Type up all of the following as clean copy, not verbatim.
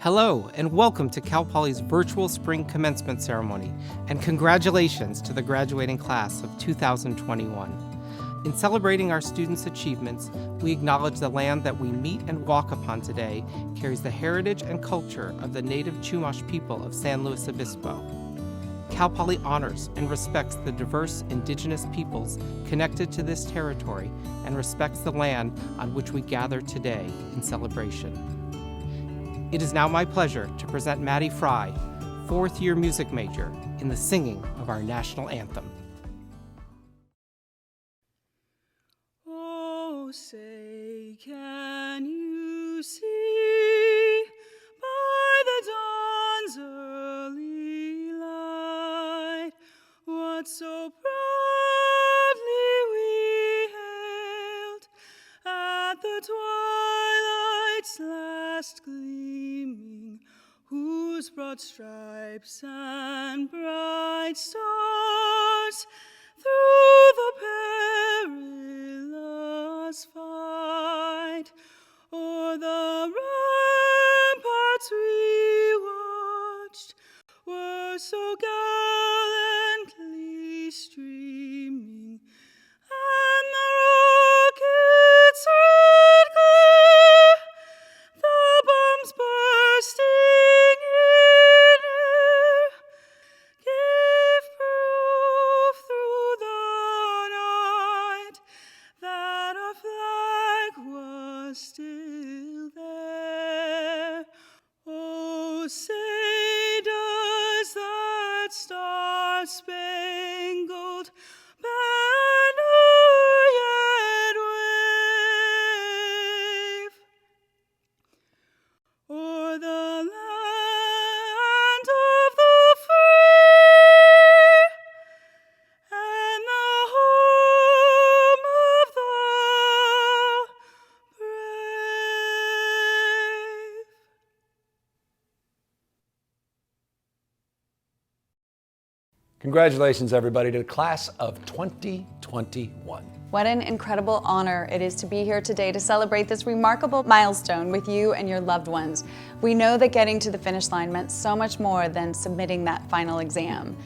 Hello, and welcome to Cal Poly's virtual spring commencement ceremony, and congratulations to the graduating class of 2021. In celebrating our students' achievements, we acknowledge the land that we meet and walk upon today carries the heritage and culture of the native Chumash people of San Luis Obispo. Cal Poly honors and respects the diverse indigenous peoples connected to this territory and respects the land on which we gather today in celebration. It is now my pleasure to present Mady Frei, fourth-year music major, in the singing of our national anthem. Oh, say, can you see by the dawn's early light what so proudly we hailed at the twilight's last gleaming, whose broad stripes and bright stars through the perilous fight o'er the ramparts we watched were so gallantly streaming, and the rockets' red glare, the bombs bursting in air, gave proof through the night that our flag was still there. Oh, say, does that star-spangled banner yet wave o'er the land of the free and the home of the brave? Congratulations, everybody, to the class of 2021. What an incredible honor it is to be here today to celebrate this remarkable milestone with you and your loved ones. We know that getting to the finish line meant so much more than submitting that final exam.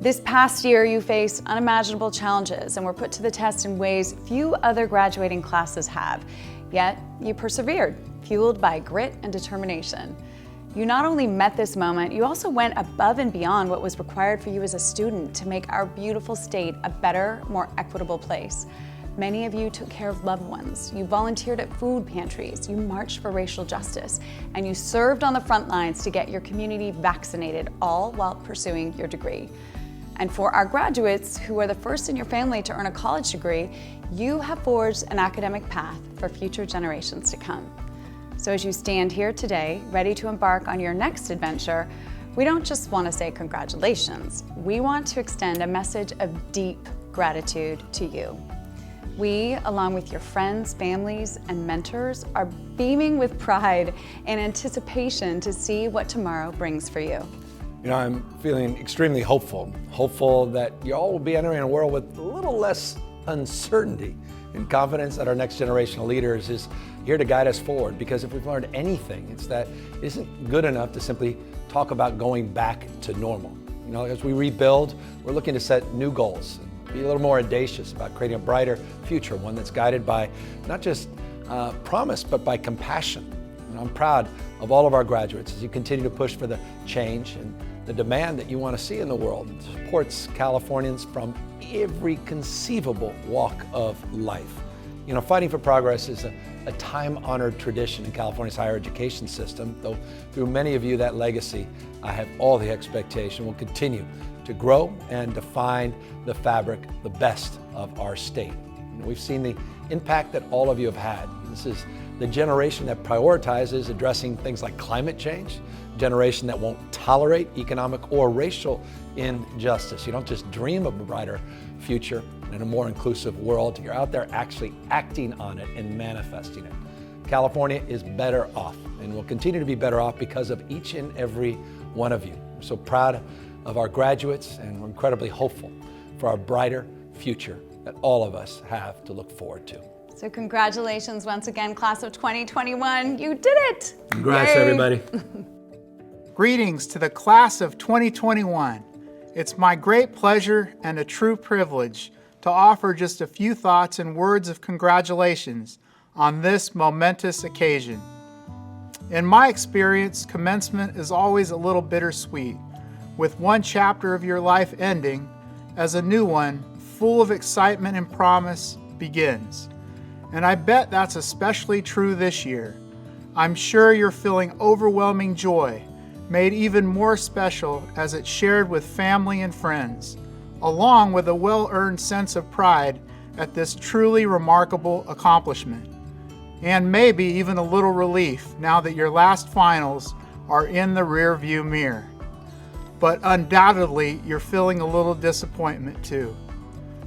This past year, you faced unimaginable challenges and were put to the test in ways few other graduating classes have. Yet, you persevered, fueled by grit and determination. You not only met this moment, you also went above and beyond what was required for you as a student to make our beautiful state a better, more equitable place. Many of you took care of loved ones, you volunteered at food pantries, you marched for racial justice, and you served on the front lines to get your community vaccinated, all while pursuing your degree. And for our graduates, who are the first in your family to earn a college degree, you have forged an academic path for future generations to come. So as you stand here today, ready to embark on your next adventure, we don't just want to say congratulations. We want to extend a message of deep gratitude to you. We, along with your friends, families, and mentors, are beaming with pride and anticipation to see what tomorrow brings for you. You know, I'm feeling extremely hopeful that you all will be entering a world with a little less uncertainty and confidence that our next generation of leaders is here to guide us forward. Because if we've learned anything, it's that it isn't good enough to simply talk about going back to normal. You know, as we rebuild, we're looking to set new goals, be a little more audacious about creating a brighter future, one that's guided by not just promise, but by compassion. And I'm proud of all of our graduates as you continue to push for the change and the demand that you want to see in the world. It supports Californians from every conceivable walk of life. You know, fighting for progress is a time-honored tradition in California's higher education system, though through many of you, that legacy, I have all the expectation will continue to grow and define the fabric, the best of our state. You know, we've seen the impact that all of you have had. This is the generation that prioritizes addressing things like climate change, generation that won't tolerate economic or racial injustice. You don't just dream of a brighter future and a more inclusive world, you're out there actually acting on it and manifesting it. California is better off and will continue to be better off because of each and every one of you. We're so proud of our graduates and we're incredibly hopeful for our brighter future that all of us have to look forward to. So congratulations once again, class of 2021. You did it! Congrats, Yay. everybody. Greetings to the class of 2021. It's my great pleasure and a true privilege to offer just a few thoughts and words of congratulations on this momentous occasion. In my experience, commencement is always a little bittersweet, with one chapter of your life ending as a new one, full of excitement and promise, begins. And I bet that's especially true this year. I'm sure you're feeling overwhelming joy, made even more special as it's shared with family and friends, along with a well-earned sense of pride at this truly remarkable accomplishment. And maybe even a little relief now that your last finals are in the rearview mirror. But undoubtedly, you're feeling a little disappointment too.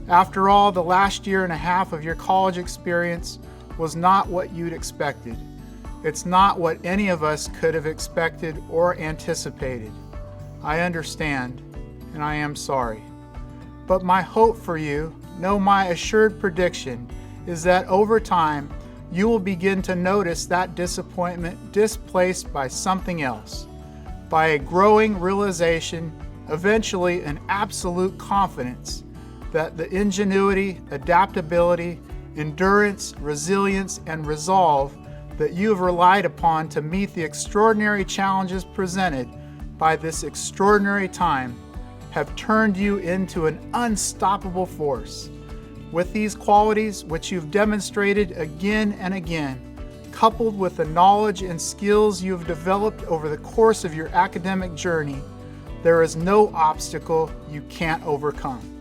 After all, the last year and a half of your college experience was not what you'd expected. It's not what any of us could have expected or anticipated. I understand, and I am sorry. But my hope for you, no, my assured prediction, is that over time, you will begin to notice that disappointment displaced by something else, by a growing realization, eventually an absolute confidence that the ingenuity, adaptability, endurance, resilience, and resolve that you have relied upon to meet the extraordinary challenges presented by this extraordinary time have turned you into an unstoppable force. With these qualities, which you've demonstrated again and again, coupled with the knowledge and skills you have developed over the course of your academic journey, there is no obstacle you can't overcome.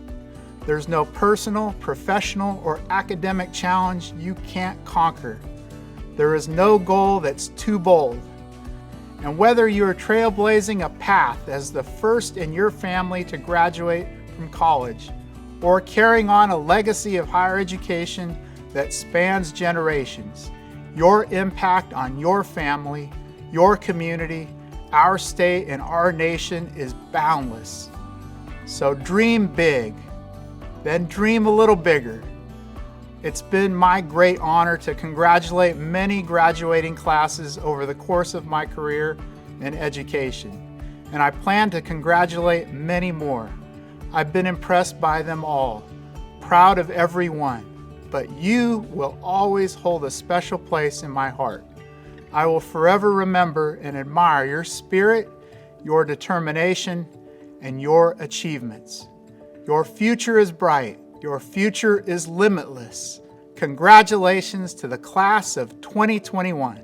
There's no personal, professional, or academic challenge you can't conquer. There is no goal that's too bold. And whether you are trailblazing a path as the first in your family to graduate from college, or carrying on a legacy of higher education that spans generations, your impact on your family, your community, our state, and our nation is boundless. So dream big, then dream a little bigger. It's been my great honor to congratulate many graduating classes over the course of my career in education, and I plan to congratulate many more. I've been impressed by them all, proud of every one, but you will always hold a special place in my heart. I will forever remember and admire your spirit, your determination, and your achievements. Your future is bright. Your future is limitless. Congratulations to the class of 2021.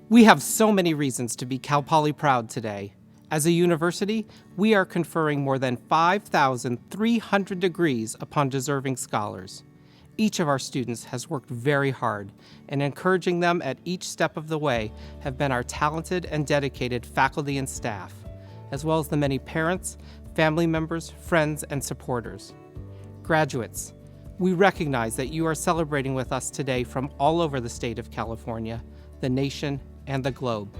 We have so many reasons to be Cal Poly proud today. As a university, we are conferring more than 5,300 degrees upon deserving scholars. Each of our students has worked very hard, and encouraging them at each step of the way have been our talented and dedicated faculty and staff, as well as the many parents, family members, friends, and supporters. Graduates, we recognize that you are celebrating with us today from all over the state of California, the nation, and the globe.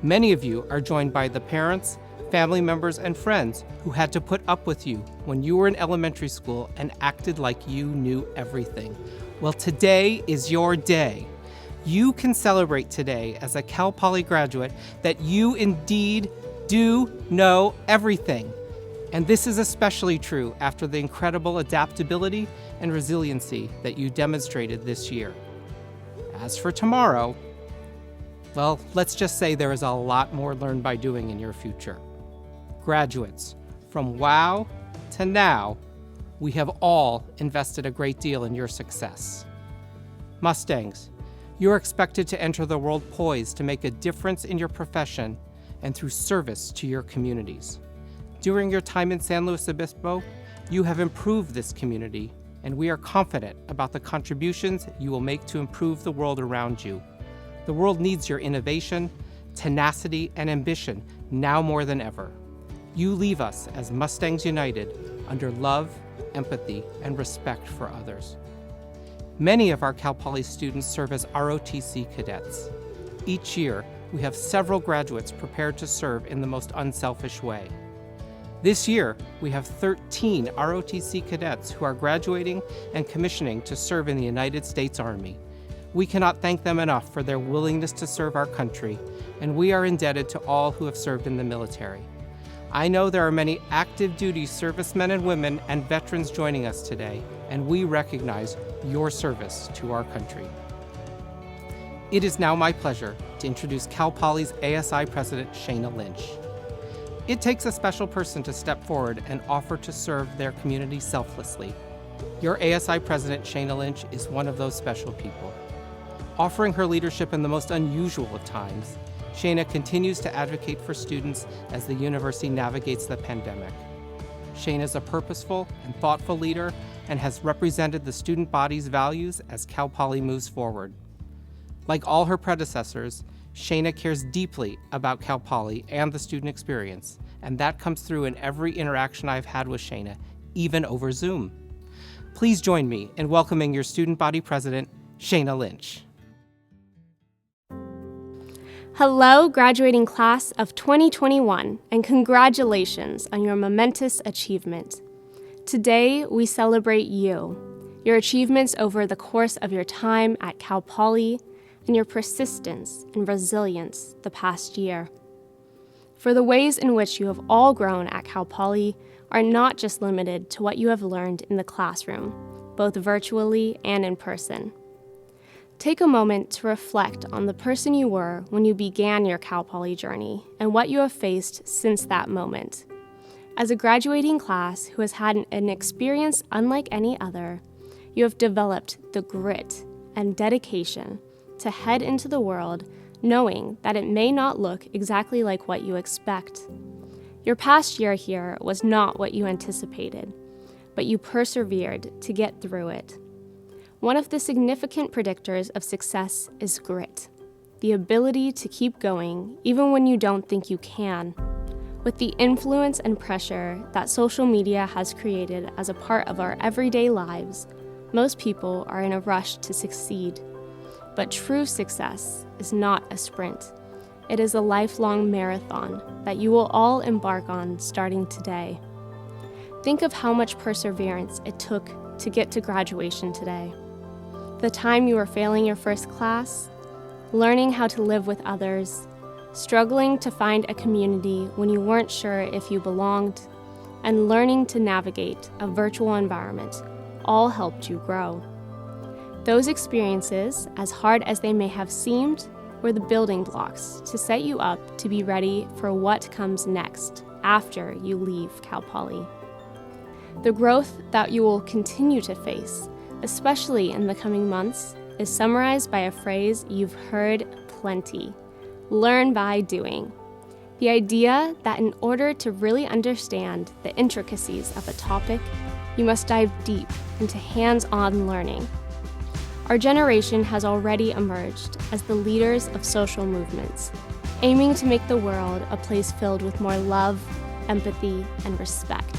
Many of you are joined by the parents, family members, and friends who had to put up with you when you were in elementary school and acted like you knew everything. Well, today is your day. You can celebrate today as a Cal Poly graduate that you indeed do know everything. And this is especially true after the incredible adaptability and resiliency that you demonstrated this year. As for tomorrow, well, let's just say there is a lot more learned by doing in your future. Graduates, from wow to now, we have all invested a great deal in your success. Mustangs, you're expected to enter the world poised to make a difference in your profession and through service to your communities. During your time in San Luis Obispo, you have improved this community, and we are confident about the contributions you will make to improve the world around you. The world needs your innovation, tenacity, and ambition now more than ever. You leave us as Mustangs United under love, empathy, and respect for others. Many of our Cal Poly students serve as ROTC cadets. Each year, we have several graduates prepared to serve in the most unselfish way. This year, we have 13 ROTC cadets who are graduating and commissioning to serve in the United States Army. We cannot thank them enough for their willingness to serve our country, and we are indebted to all who have served in the military. I know there are many active duty servicemen and women and veterans joining us today, and we recognize your service to our country. It is now my pleasure to introduce Cal Poly's ASI President, Shayna Lynch. It takes a special person to step forward and offer to serve their community selflessly. Your ASI President, Shayna Lynch, is one of those special people. Offering her leadership in the most unusual of times, Shayna continues to advocate for students as the university navigates the pandemic. Shayna is a purposeful and thoughtful leader and has represented the student body's values as Cal Poly moves forward. Like all her predecessors, Shayna cares deeply about Cal Poly and the student experience, and that comes through in every interaction I've had with Shayna, even over Zoom. Please join me in welcoming your student body president, Shayna Lynch. Hello, graduating class of 2021, and congratulations on your momentous achievement. Today, we celebrate you, your achievements over the course of your time at Cal Poly, and your persistence and resilience the past year. For the ways in which you have all grown at Cal Poly are not just limited to what you have learned in the classroom, both virtually and in person. Take a moment to reflect on the person you were when you began your Cal Poly journey and what you have faced since that moment. As a graduating class who has had an experience unlike any other, you have developed the grit and dedication to head into the world knowing that it may not look exactly like what you expect. Your past year here was not what you anticipated, but you persevered to get through it. One of the significant predictors of success is grit, the ability to keep going even when you don't think you can. With the influence and pressure that social media has created as a part of our everyday lives, most people are in a rush to succeed. But true success is not a sprint. It is a lifelong marathon that you will all embark on starting today. Think of how much perseverance it took to get to graduation today. The time you were failing your first class, learning how to live with others, struggling to find a community when you weren't sure if you belonged, and learning to navigate a virtual environment all helped you grow. Those experiences, as hard as they may have seemed, were the building blocks to set you up to be ready for what comes next after you leave Cal Poly. The growth that you will continue to face, especially in the coming months, is summarized by a phrase you've heard plenty: learn by doing. The idea that in order to really understand the intricacies of a topic, you must dive deep into hands-on learning. Our generation has already emerged as the leaders of social movements, aiming to make the world a place filled with more love, empathy, and respect.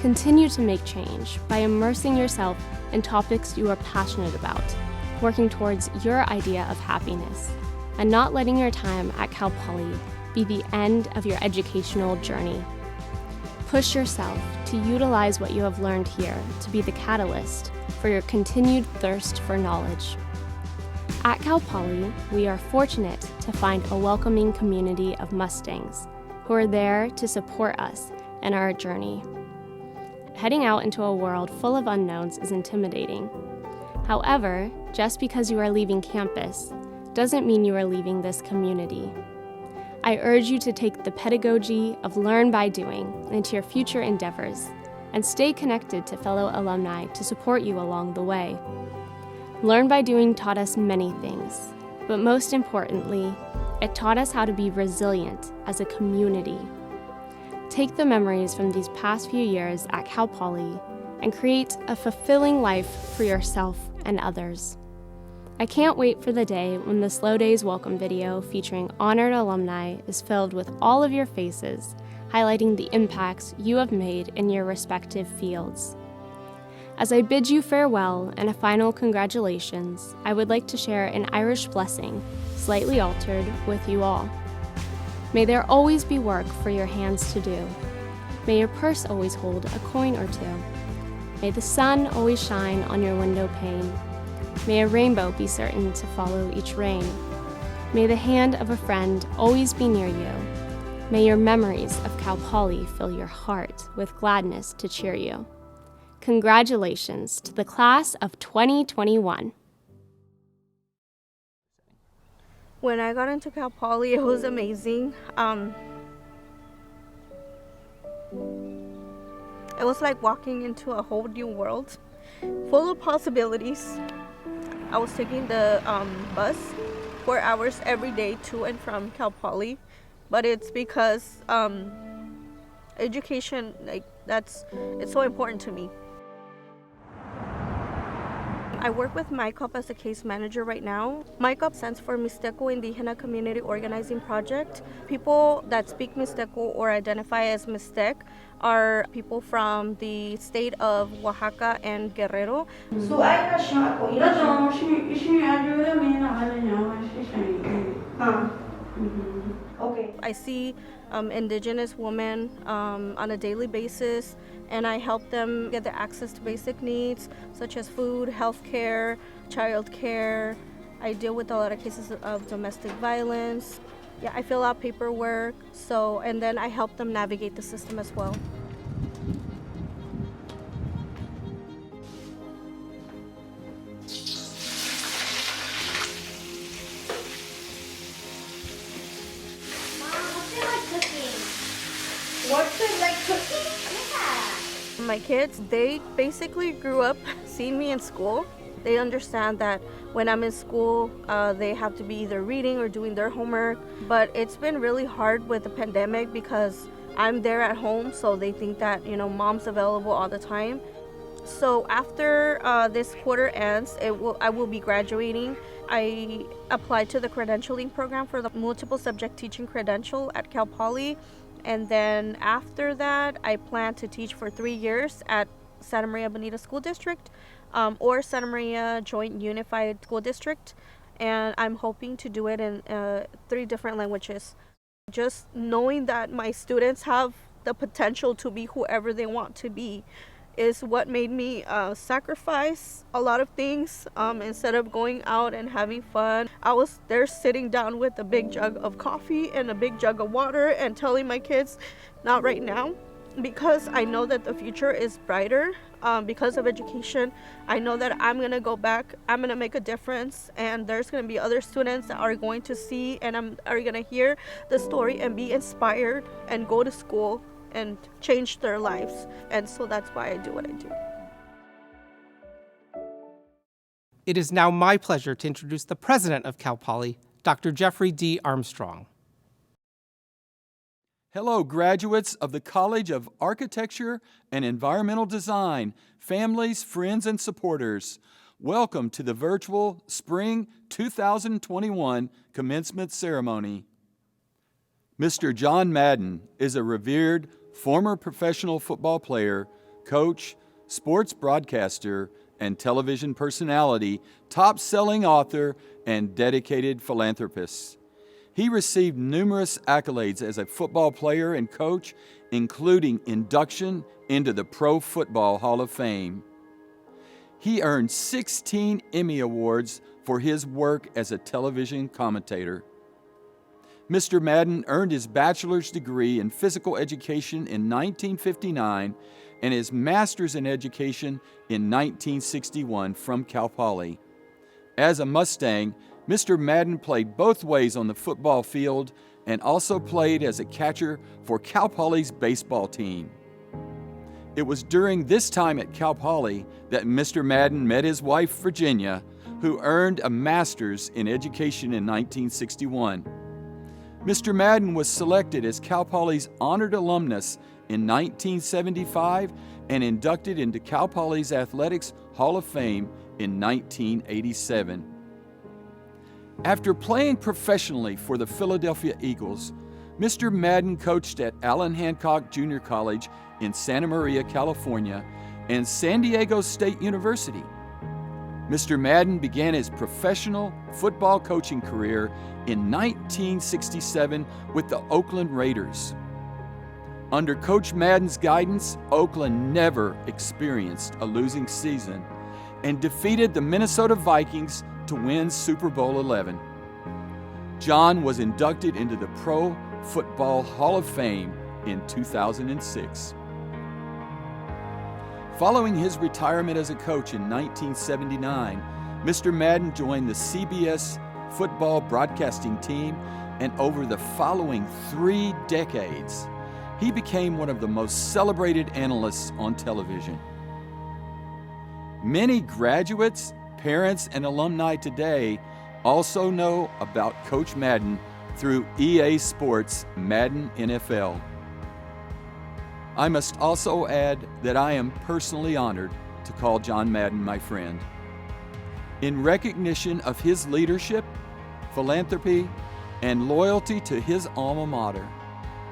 Continue to make change by immersing yourself in topics you are passionate about, working towards your idea of happiness, and not letting your time at Cal Poly be the end of your educational journey. Push yourself to utilize what you have learned here to be the catalyst for your continued thirst for knowledge. At Cal Poly, we are fortunate to find a welcoming community of Mustangs who are there to support us in our journey. Heading out into a world full of unknowns is intimidating. However, just because you are leaving campus doesn't mean you are leaving this community. I urge you to take the pedagogy of learn by doing into your future endeavors and stay connected to fellow alumni to support you along the way. Learn by doing taught us many things, but most importantly, it taught us how to be resilient as a community. Take the memories from these past few years at Cal Poly and create a fulfilling life for yourself and others. I can't wait for the day when the Slow Days welcome video featuring honored alumni is filled with all of your faces, highlighting the impacts you have made in your respective fields. As I bid you farewell and a final congratulations, I would like to share an Irish blessing, slightly altered, with you all. May there always be work for your hands to do. May your purse always hold a coin or two. May the sun always shine on your window pane. May a rainbow be certain to follow each rain. May the hand of a friend always be near you. May your memories of Cal Poly fill your heart with gladness to cheer you. Congratulations to the class of 2021. When I got into Cal Poly, it was amazing. It was like walking into a whole new world, full of possibilities. I was taking the bus 4 hours every day to and from Cal Poly, but it's because education, it's so important to me. I work with MyCOP as a case manager right now. MyCOP stands for Mixteco Indígena Community Organizing Project. People that speak Mixteco or identify as Mixtec are people from the state of Oaxaca and Guerrero. I see indigenous women on a daily basis, and I help them get their access to basic needs such as food, healthcare, childcare. I deal with a lot of cases of domestic violence. Yeah, I fill out paperwork, and then I help them navigate the system as well. What's it like cooking? Yeah. My kids, they basically grew up seeing me in school. They understand that when I'm in school, they have to be either reading or doing their homework. But it's been really hard with the pandemic because I'm there at home, so they think that, mom's available all the time. So after this quarter ends, I will be graduating. I applied to the credentialing program for the multiple subject teaching credential at Cal Poly. And then after that, I plan to teach for 3 years at Santa Maria Bonita School District or Santa Maria Joint Unified School District. And I'm hoping to do it in 3 different languages. Just knowing that my students have the potential to be whoever they want to be is what made me sacrifice a lot of things. Instead of going out and having fun, I was there sitting down with a big jug of coffee and a big jug of water and telling my kids, not right now, because I know that the future is brighter because of education. I know that I'm gonna go back, I'm gonna make a difference, and there's gonna be other students that are going to see and are gonna hear the story and be inspired and go to school and change their lives. And so that's why I do what I do. It is now my pleasure to introduce the president of Cal Poly, Dr. Jeffrey D. Armstrong. Hello, graduates of the College of Architecture and Environmental Design, families, friends, and supporters. Welcome to the virtual Spring 2021 Commencement Ceremony. Mr. John Madden is a revered former professional football player, coach, sports broadcaster, and television personality, top-selling author, and dedicated philanthropist. He received numerous accolades as a football player and coach, including induction into the Pro Football Hall of Fame. He earned 16 Emmy Awards for his work as a television commentator. Mr. Madden earned his bachelor's degree in physical education in 1959 and his master's in education in 1961 from Cal Poly. As a Mustang, Mr. Madden played both ways on the football field and also played as a catcher for Cal Poly's baseball team. It was during this time at Cal Poly that Mr. Madden met his wife, Virginia, who earned a master's in education in 1961. Mr. Madden was selected as Cal Poly's honored alumnus in 1975 and inducted into Cal Poly's Athletics Hall of Fame in 1987. After playing professionally for the Philadelphia Eagles, Mr. Madden coached at Allen Hancock Junior College in Santa Maria, California, and San Diego State University. Mr. Madden began his professional football coaching career in 1967 with the Oakland Raiders. Under Coach Madden's guidance, Oakland never experienced a losing season, and defeated the Minnesota Vikings to win Super Bowl XI. John was inducted into the Pro Football Hall of Fame in 2006. Following his retirement as a coach in 1979, Mr. Madden joined the CBS football broadcasting team, and over the following 3 decades, he became one of the most celebrated analysts on television. Many graduates, parents, and alumni today also know about Coach Madden through EA Sports Madden NFL. I must also add that I am personally honored to call John Madden my friend. In recognition of his leadership, philanthropy, and loyalty to his alma mater,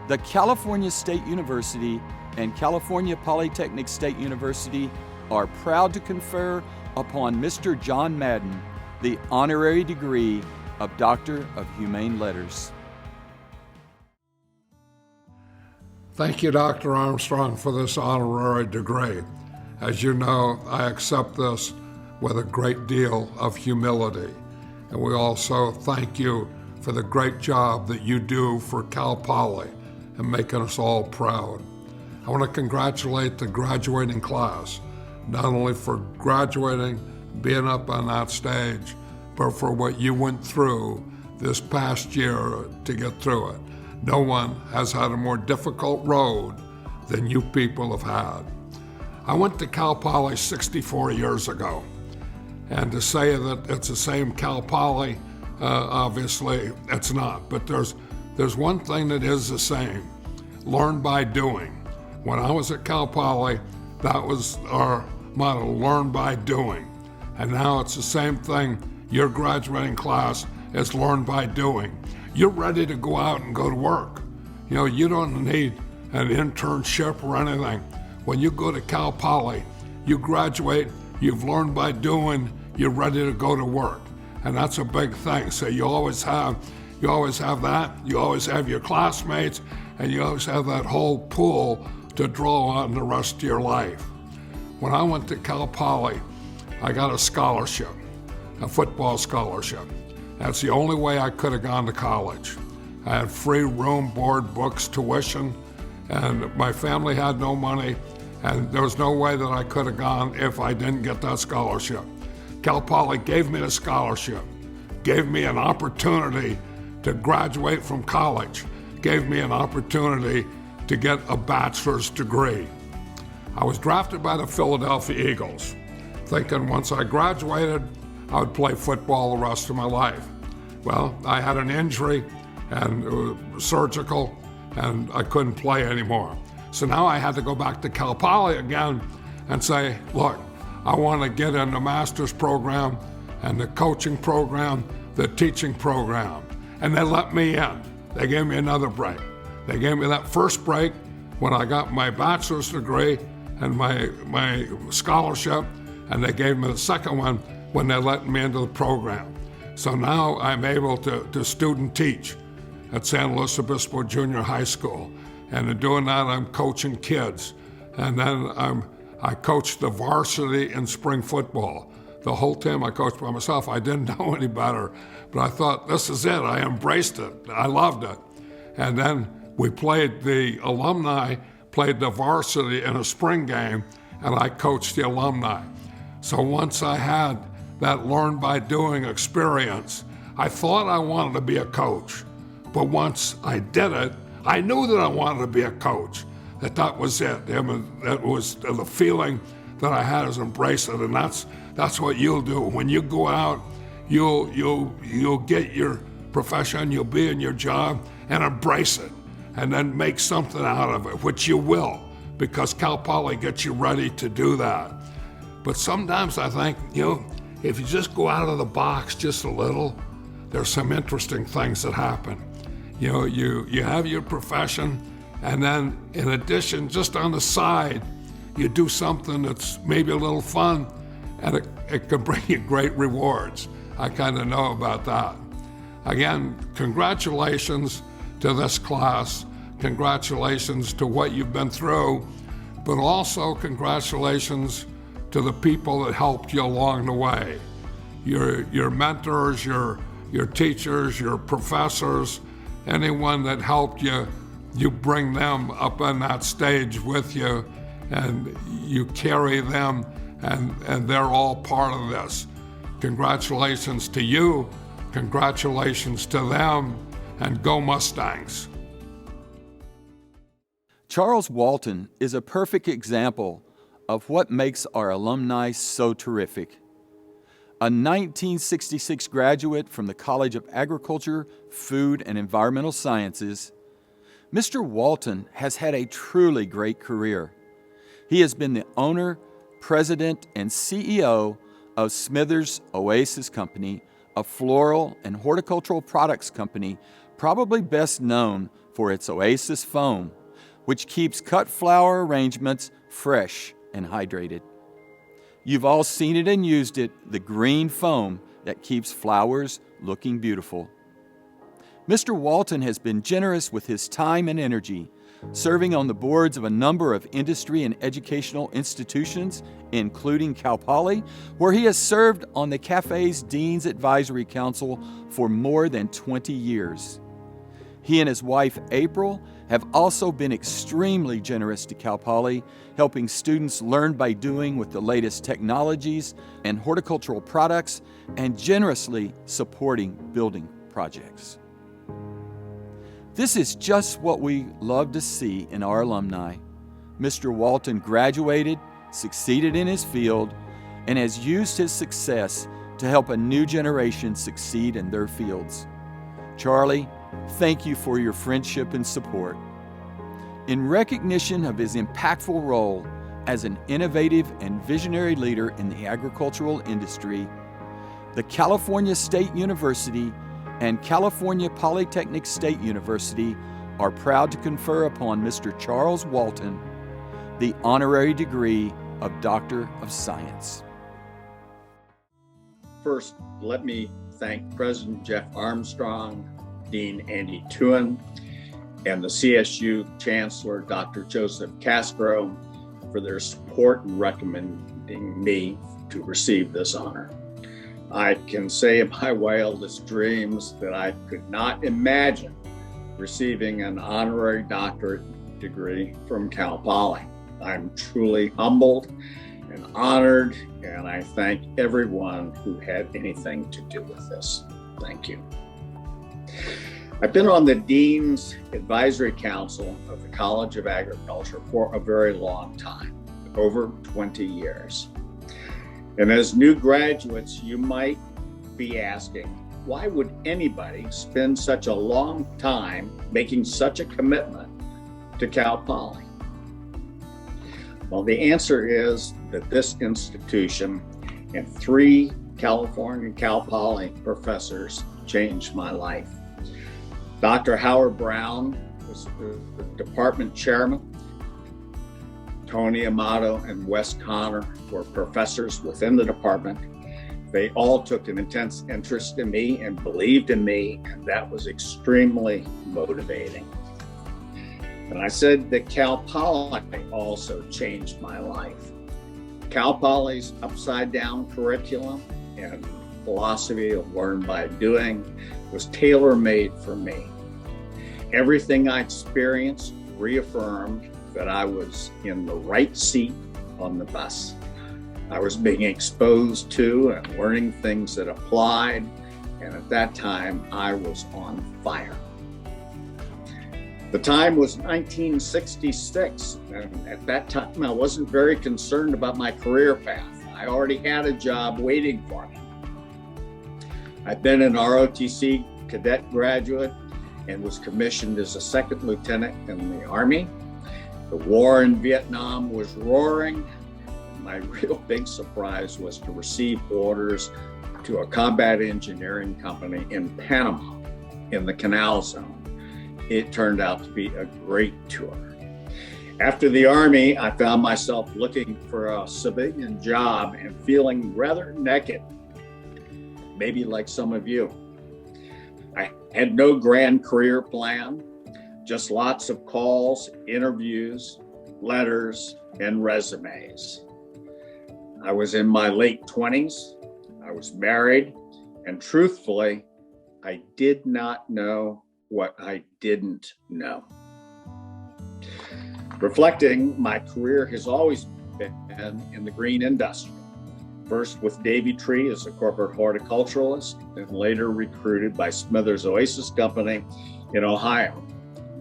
the California State University and California Polytechnic State University are proud to confer upon Mr. John Madden the honorary degree of Doctor of Humane Letters. Thank you, Dr. Armstrong, for this honorary degree. As you know, I accept this with a great deal of humility. And we also thank you for the great job that you do for Cal Poly and making us all proud. I want to congratulate the graduating class, not only for graduating, being up on that stage, but for what you went through this past year to get through it. No one has had a more difficult road than you people have had. I went to Cal Poly 64 years ago, and to say that it's the same Cal Poly, obviously it's not, but there's one thing that is the same: learn by doing. When I was at Cal Poly, that was our motto, learn by doing. And now it's the same thing. Your graduating class is learn by doing. You're ready to go out and go to work. You know, you don't need an internship or anything. When you go to Cal Poly, you graduate, you've learned by doing, you're ready to go to work. And that's a big thing. So you always have that, you always have your classmates, and you always have that whole pool to draw on the rest of your life. When I went to Cal Poly, I got a scholarship, a football scholarship. That's the only way I could have gone to college. I had free room, board, books, tuition, and my family had no money, and there was no way that I could have gone if I didn't get that scholarship. Cal Poly gave me the scholarship, gave me an opportunity to graduate from college, gave me an opportunity to get a bachelor's degree. I was drafted by the Philadelphia Eagles, thinking once I graduated, I would play football the rest of my life. Well, I had an injury, and it was surgical, and I couldn't play anymore. So now I had to go back to Cal Poly again and say, look, I want to get in the master's program and the coaching program, the teaching program. And they let me in. They gave me another break. They gave me that first break when I got my bachelor's degree and my scholarship, and they gave me the second one when they let me into the program. So now I'm able to student teach at San Luis Obispo Junior High School. And in doing that, I'm coaching kids. And then I coached the varsity in spring football. The whole team I coached by myself. I didn't know any better, but I thought, this is it. I embraced it. I loved it. And then we played, the alumni played the varsity in a spring game, and I coached the alumni. So once I had that learn by doing experience, I thought I wanted to be a coach. But once I did it, I knew that I wanted to be a coach, that was it. That was the feeling that I had, is embrace it. And that's what you'll do. When you go out, you'll get your profession, you'll be in your job, and embrace it. And then make something out of it, which you will, because Cal Poly gets you ready to do that. But sometimes I think, if you just go out of the box just a little, there's some interesting things that happen. You have your profession, and then in addition, just on the side, you do something that's maybe a little fun, and it can bring you great rewards. I kind of know about that. Again, congratulations to this class. Congratulations to what you've been through, but also congratulations to the people that helped you along the way. Your mentors, your teachers, your professors, anyone that helped you, you bring them up on that stage with you, and you carry them, and they're all part of this. Congratulations to you, congratulations to them, and go Mustangs. Charles Walton is a perfect example of what makes our alumni so terrific. A 1966 graduate from the College of Agriculture, Food, and Environmental Sciences, Mr. Walton has had a truly great career. He has been the owner, president, and CEO of Smithers Oasis Company, a floral and horticultural products company probably best known for its Oasis foam, which keeps cut flower arrangements fresh and hydrated. You've all seen it and used it, the green foam that keeps flowers looking beautiful. Mr. Walton has been generous with his time and energy, serving on the boards of a number of industry and educational institutions, including Cal Poly, where he has served on the cafe's Dean's Advisory Council for more than 20 years. He and his wife, April, have also been extremely generous to Cal Poly, helping students learn by doing with the latest technologies and horticultural products, and generously supporting building projects. This is just what we love to see in our alumni. Mr. Walton graduated, succeeded in his field, and has used his success to help a new generation succeed in their fields. Charlie, thank you for your friendship and support. In recognition of his impactful role as an innovative and visionary leader in the agricultural industry, the California State University and California Polytechnic State University are proud to confer upon Mr. Charles Walton the honorary degree of Doctor of Science. First, let me thank President Jeff Armstrong, Dean Andy Tuen, and the CSU Chancellor, Dr. Joseph Castro, for their support in recommending me to receive this honor. I can say in my wildest dreams that I could not imagine receiving an honorary doctorate degree from Cal Poly. I'm truly humbled and honored, and I thank everyone who had anything to do with this. Thank you. I've been on the Dean's Advisory Council of the College of Agriculture for a very long time, over 20 years. And as new graduates, you might be asking, why would anybody spend such a long time making such a commitment to Cal Poly? Well, the answer is that this institution and 3 California Cal Poly professors changed my life. Dr. Howard Brown was the department chairman. Tony Amato and Wes Connor were professors within the department. They all took an intense interest in me and believed in me, and that was extremely motivating. And I said that Cal Poly also changed my life. Cal Poly's upside down curriculum and philosophy of learn by doing was tailor-made for me. Everything I experienced reaffirmed that I was in the right seat on the bus. I was being exposed to and learning things that applied, and at that time I was on fire. The time was 1966, and at that time I wasn't very concerned about my career path. I already had a job waiting for me. I'd been an ROTC cadet graduate and was commissioned as a second lieutenant in the Army. The war in Vietnam was roaring. My real big surprise was to receive orders to a combat engineering company in Panama in the Canal Zone. It turned out to be a great tour. After the Army, I found myself looking for a civilian job and feeling rather naked, maybe like some of you. I had no grand career plan, just lots of calls, interviews, letters, and resumes. I was in my late 20s. I was married, and truthfully, I did not know what I didn't know. Reflecting, my career has always been in the green industry. First with Mady Frei as a corporate horticulturalist, and later recruited by Smithers Oasis Company in Ohio.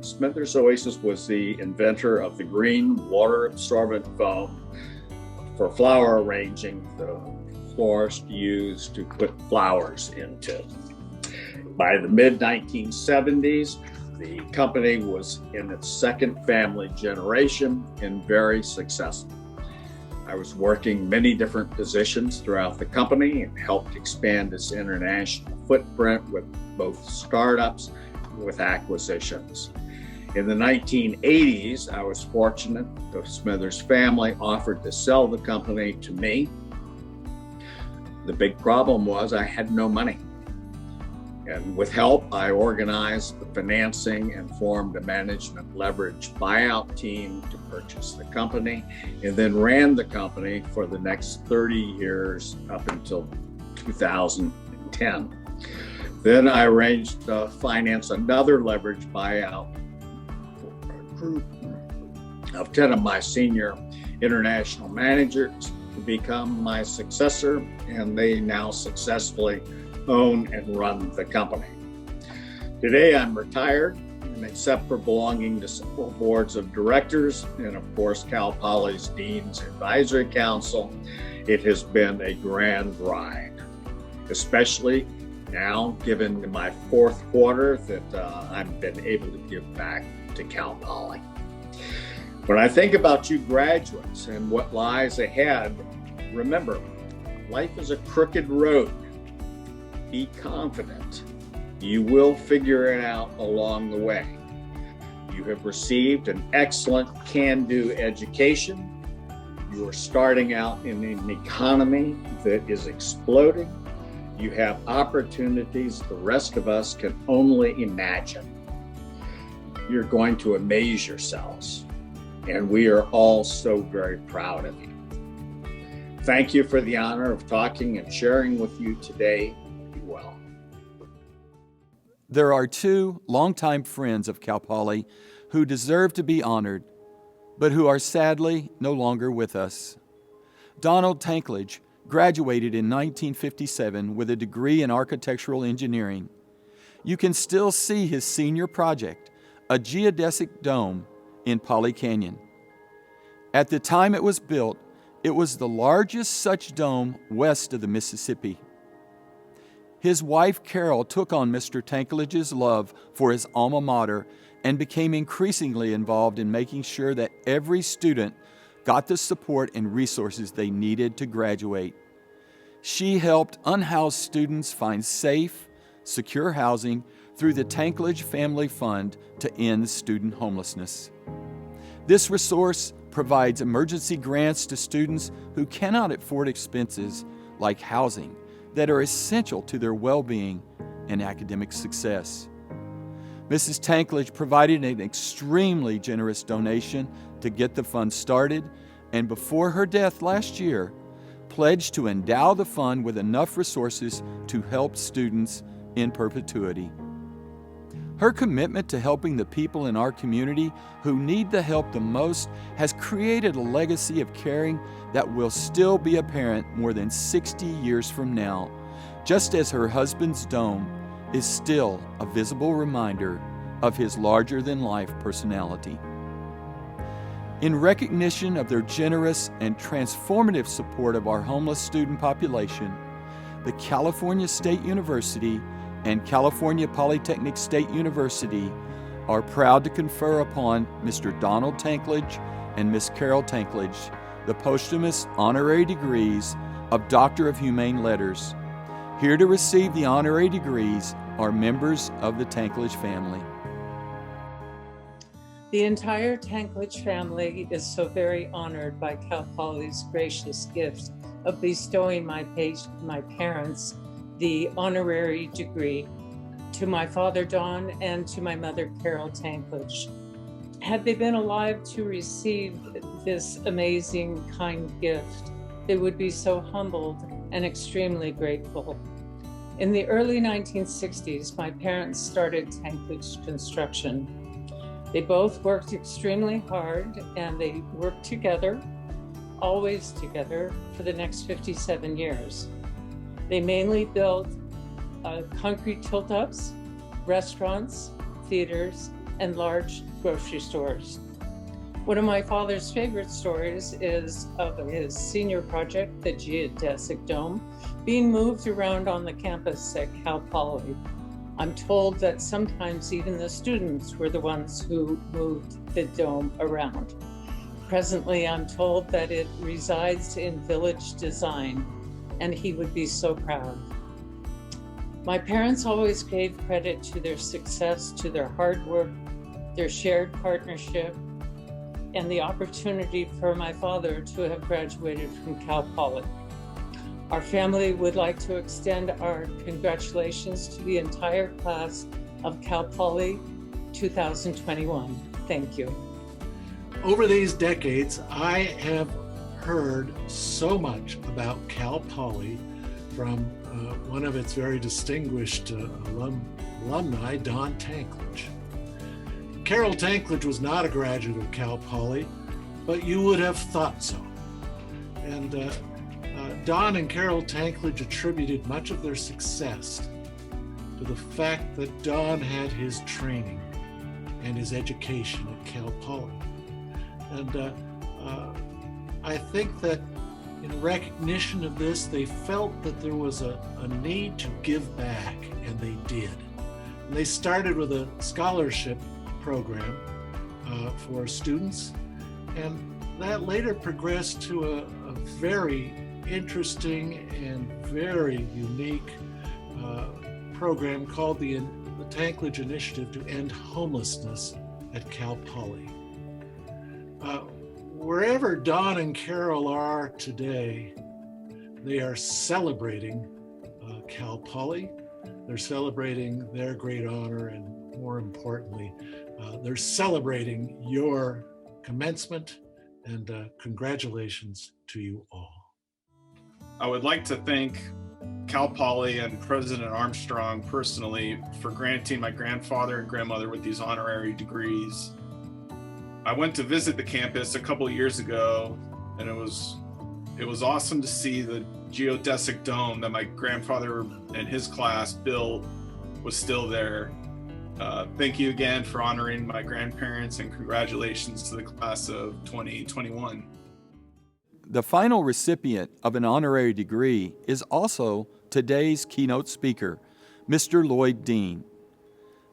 Smithers Oasis was the inventor of the green water-absorbent foam for flower arranging the florist used to put flowers into. By the mid-1970s, the company was in its second family generation and very successful. I was working many different positions throughout the company and helped expand its international footprint with both startups and with acquisitions. In the 1980s, I was fortunate the Smithers family offered to sell the company to me. The big problem was I had no money. And with help, I organized the financing and formed a management leverage buyout team to purchase the company, and then ran the company for the next 30 years up until 2010. Then I arranged to finance another leverage buyout for a group of 10 of my senior international managers to become my successor, and they now successfully own and run the company. Today I'm retired, and except for belonging to several boards of directors and of course Cal Poly's Dean's Advisory Council, it has been a grand ride, especially now given my fourth quarter that I've been able to give back to Cal Poly. When I think about you graduates and what lies ahead, remember, life is a crooked road. Be confident. You will figure it out along the way. You have received an excellent can-do education. You are starting out in an economy that is exploding. You have opportunities the rest of us can only imagine. You're going to amaze yourselves, and we are all so very proud of you. Thank you for the honor of talking and sharing with you today. Well, there are two longtime friends of Cal Poly who deserve to be honored, but who are sadly no longer with us. Donald Tanklage graduated in 1957 with a degree in architectural engineering. You can still see his senior project, a geodesic dome in Poly Canyon. At the time it was built, it was the largest such dome west of the Mississippi. His wife, Carol, took on Mr. Tanklage's love for his alma mater and became increasingly involved in making sure that every student got the support and resources they needed to graduate. She helped unhoused students find safe, secure housing through the Tanklage Family Fund to end student homelessness. This resource provides emergency grants to students who cannot afford expenses like housing that are essential to their well-being and academic success. Mrs. Tanklage provided an extremely generous donation to get the fund started, and before her death last year, pledged to endow the fund with enough resources to help students in perpetuity. Her commitment to helping the people in our community who need the help the most has created a legacy of caring that will still be apparent more than 60 years from now, just as her husband's dome is still a visible reminder of his larger-than-life personality. In recognition of their generous and transformative support of our homeless student population, the California State University and California Polytechnic State University are proud to confer upon Mr. Donald Tanklage and Miss Carol Tanklage the posthumous honorary degrees of Doctor of Humane Letters. Here to receive the honorary degrees are members of the Tanklage family. The entire Tanklage family is so very honored by Cal Poly's gracious gift of bestowing my parents the honorary degree, to my father Don and to my mother Carol Tanklage. Had they been alive to receive this amazing kind gift, they would be so humbled and extremely grateful. In the early 1960s, my parents started tanklage construction. They both worked extremely hard, and they worked together, always together, for the next 57 years. They mainly built concrete tilt-ups, restaurants, theaters, and large grocery stores. One of my father's favorite stories is of his senior project, the geodesic dome, being moved around on the campus at Cal Poly. I'm told that sometimes even the students were the ones who moved the dome around. Presently, I'm told that it resides in Village Design, and he would be so proud. My parents always gave credit to their success, to their hard work, their shared partnership, and the opportunity for my father to have graduated from Cal Poly. Our family would like to extend our congratulations to the entire class of Cal Poly 2021. Thank you. Over these decades, I have heard so much about Cal Poly from one of its very distinguished alumni, Don Tanklage. Carol Tanklage was not a graduate of Cal Poly, but you would have thought so. And Don and Carol Tanklage attributed much of their success to the fact that Don had his training and his education at Cal Poly. And I think that in recognition of this, they felt that there was a need to give back, and they did. And they started with a scholarship program for students, and that later progressed to a very interesting and very unique program called the Tanklage Initiative to End Homelessness at Cal Poly. Wherever Don and Carol are today, they are celebrating Cal Poly. They're celebrating their great honor, and more importantly, they're celebrating your commencement, and congratulations to you all. I would like to thank Cal Poly and President Armstrong personally for granting my grandfather and grandmother with these honorary degrees. I went to visit the campus a couple of years ago, and it was awesome to see the geodesic dome that my grandfather and his class built was still there. Thank you again for honoring my grandparents, and congratulations to the class of 2021. The final recipient of an honorary degree is also today's keynote speaker, Mr. Lloyd Dean.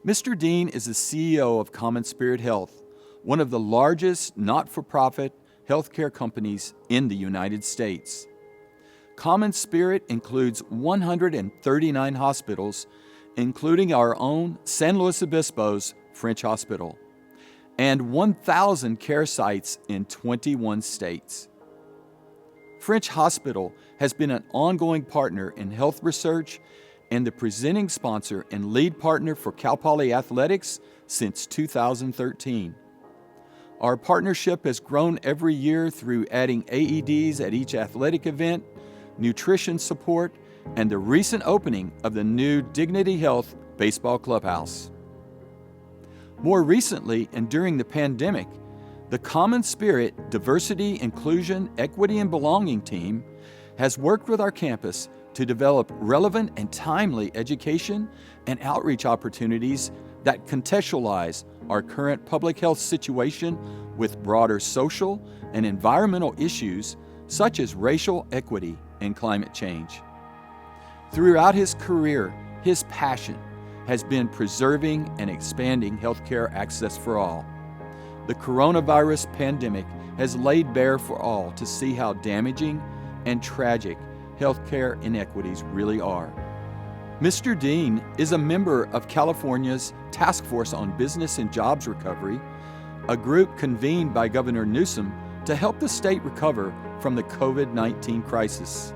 Mr. Dean is the CEO of Common Spirit Health, one of the largest not-for-profit healthcare companies in the United States. Common Spirit includes 139 hospitals, including our own San Luis Obispo's French Hospital, and 1,000 care sites in 21 states. French Hospital has been an ongoing partner in health research and the presenting sponsor and lead partner for Cal Poly Athletics since 2013. Our partnership has grown every year through adding AEDs at each athletic event, nutrition support, and the recent opening of the new Dignity Health baseball clubhouse. More recently, and during the pandemic, the Common Spirit Diversity, Inclusion, Equity, and Belonging team has worked with our campus to develop relevant and timely education and outreach opportunities that contextualize our current public health situation with broader social and environmental issues such as racial equity and climate change. Throughout his career, his passion has been preserving and expanding healthcare access for all. The coronavirus pandemic has laid bare for all to see how damaging and tragic healthcare inequities really are. Mr. Dean is a member of California's Task Force on Business and Jobs Recovery, a group convened by Governor Newsom to help the state recover from the COVID-19 crisis.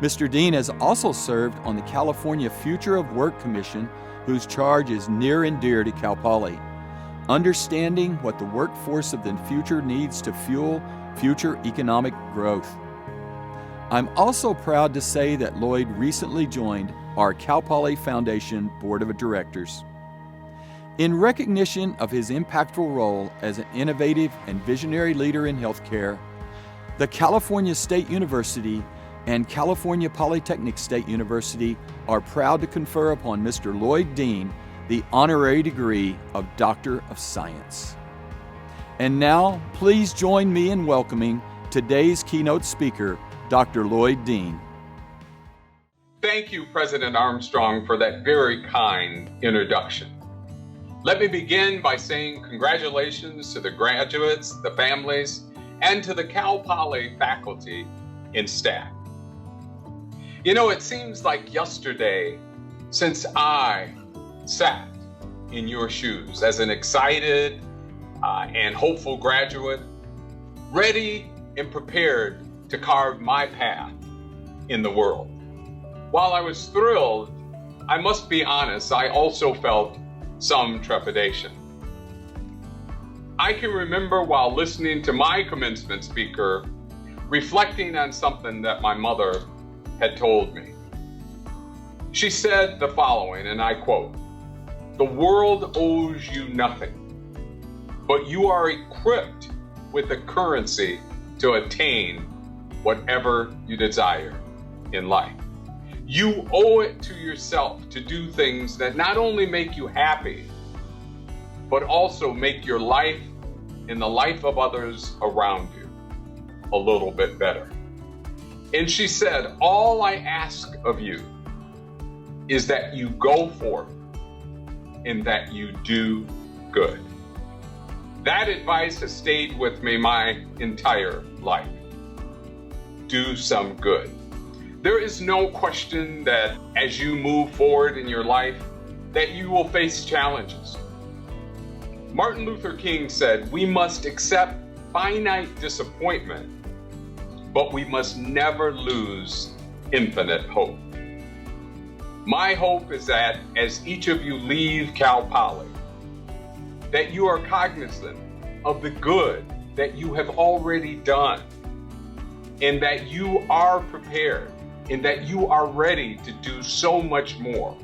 Mr. Dean has also served on the California Future of Work Commission, whose charge is near and dear to Cal Poly, understanding what the workforce of the future needs to fuel future economic growth. I'm also proud to say that Lloyd recently joined our Cal Poly Foundation Board of Directors. In recognition of his impactful role as an innovative and visionary leader in healthcare, the California State University and California Polytechnic State University are proud to confer upon Mr. Lloyd Dean the honorary degree of Doctor of Science. And now, please join me in welcoming today's keynote speaker, Dr. Lloyd Dean. Thank you, President Armstrong, for that very kind introduction. Let me begin by saying congratulations to the graduates, the families, and to the Cal Poly faculty and staff. You know, it seems like yesterday since I sat in your shoes as an excited and hopeful graduate, ready and prepared to carve my path in the world. While I was thrilled, I must be honest, I also felt some trepidation. I can remember while listening to my commencement speaker, reflecting on something that my mother had told me. She said the following, and I quote, "The world owes you nothing, but you are equipped with the currency to attain whatever you desire in life. You owe it to yourself to do things that not only make you happy, but also make your life and the life of others around you a little bit better." And she said, "All I ask of you is that you go forth and that you do good." That advice has stayed with me my entire life. Do some good. There is no question that as you move forward in your life, that you will face challenges. Martin Luther King said, "We must accept finite disappointment, but we must never lose infinite hope." My hope is that as each of you leave Cal Poly, that you are cognizant of the good that you have already done, and that you are prepared, and that you are ready to do so much more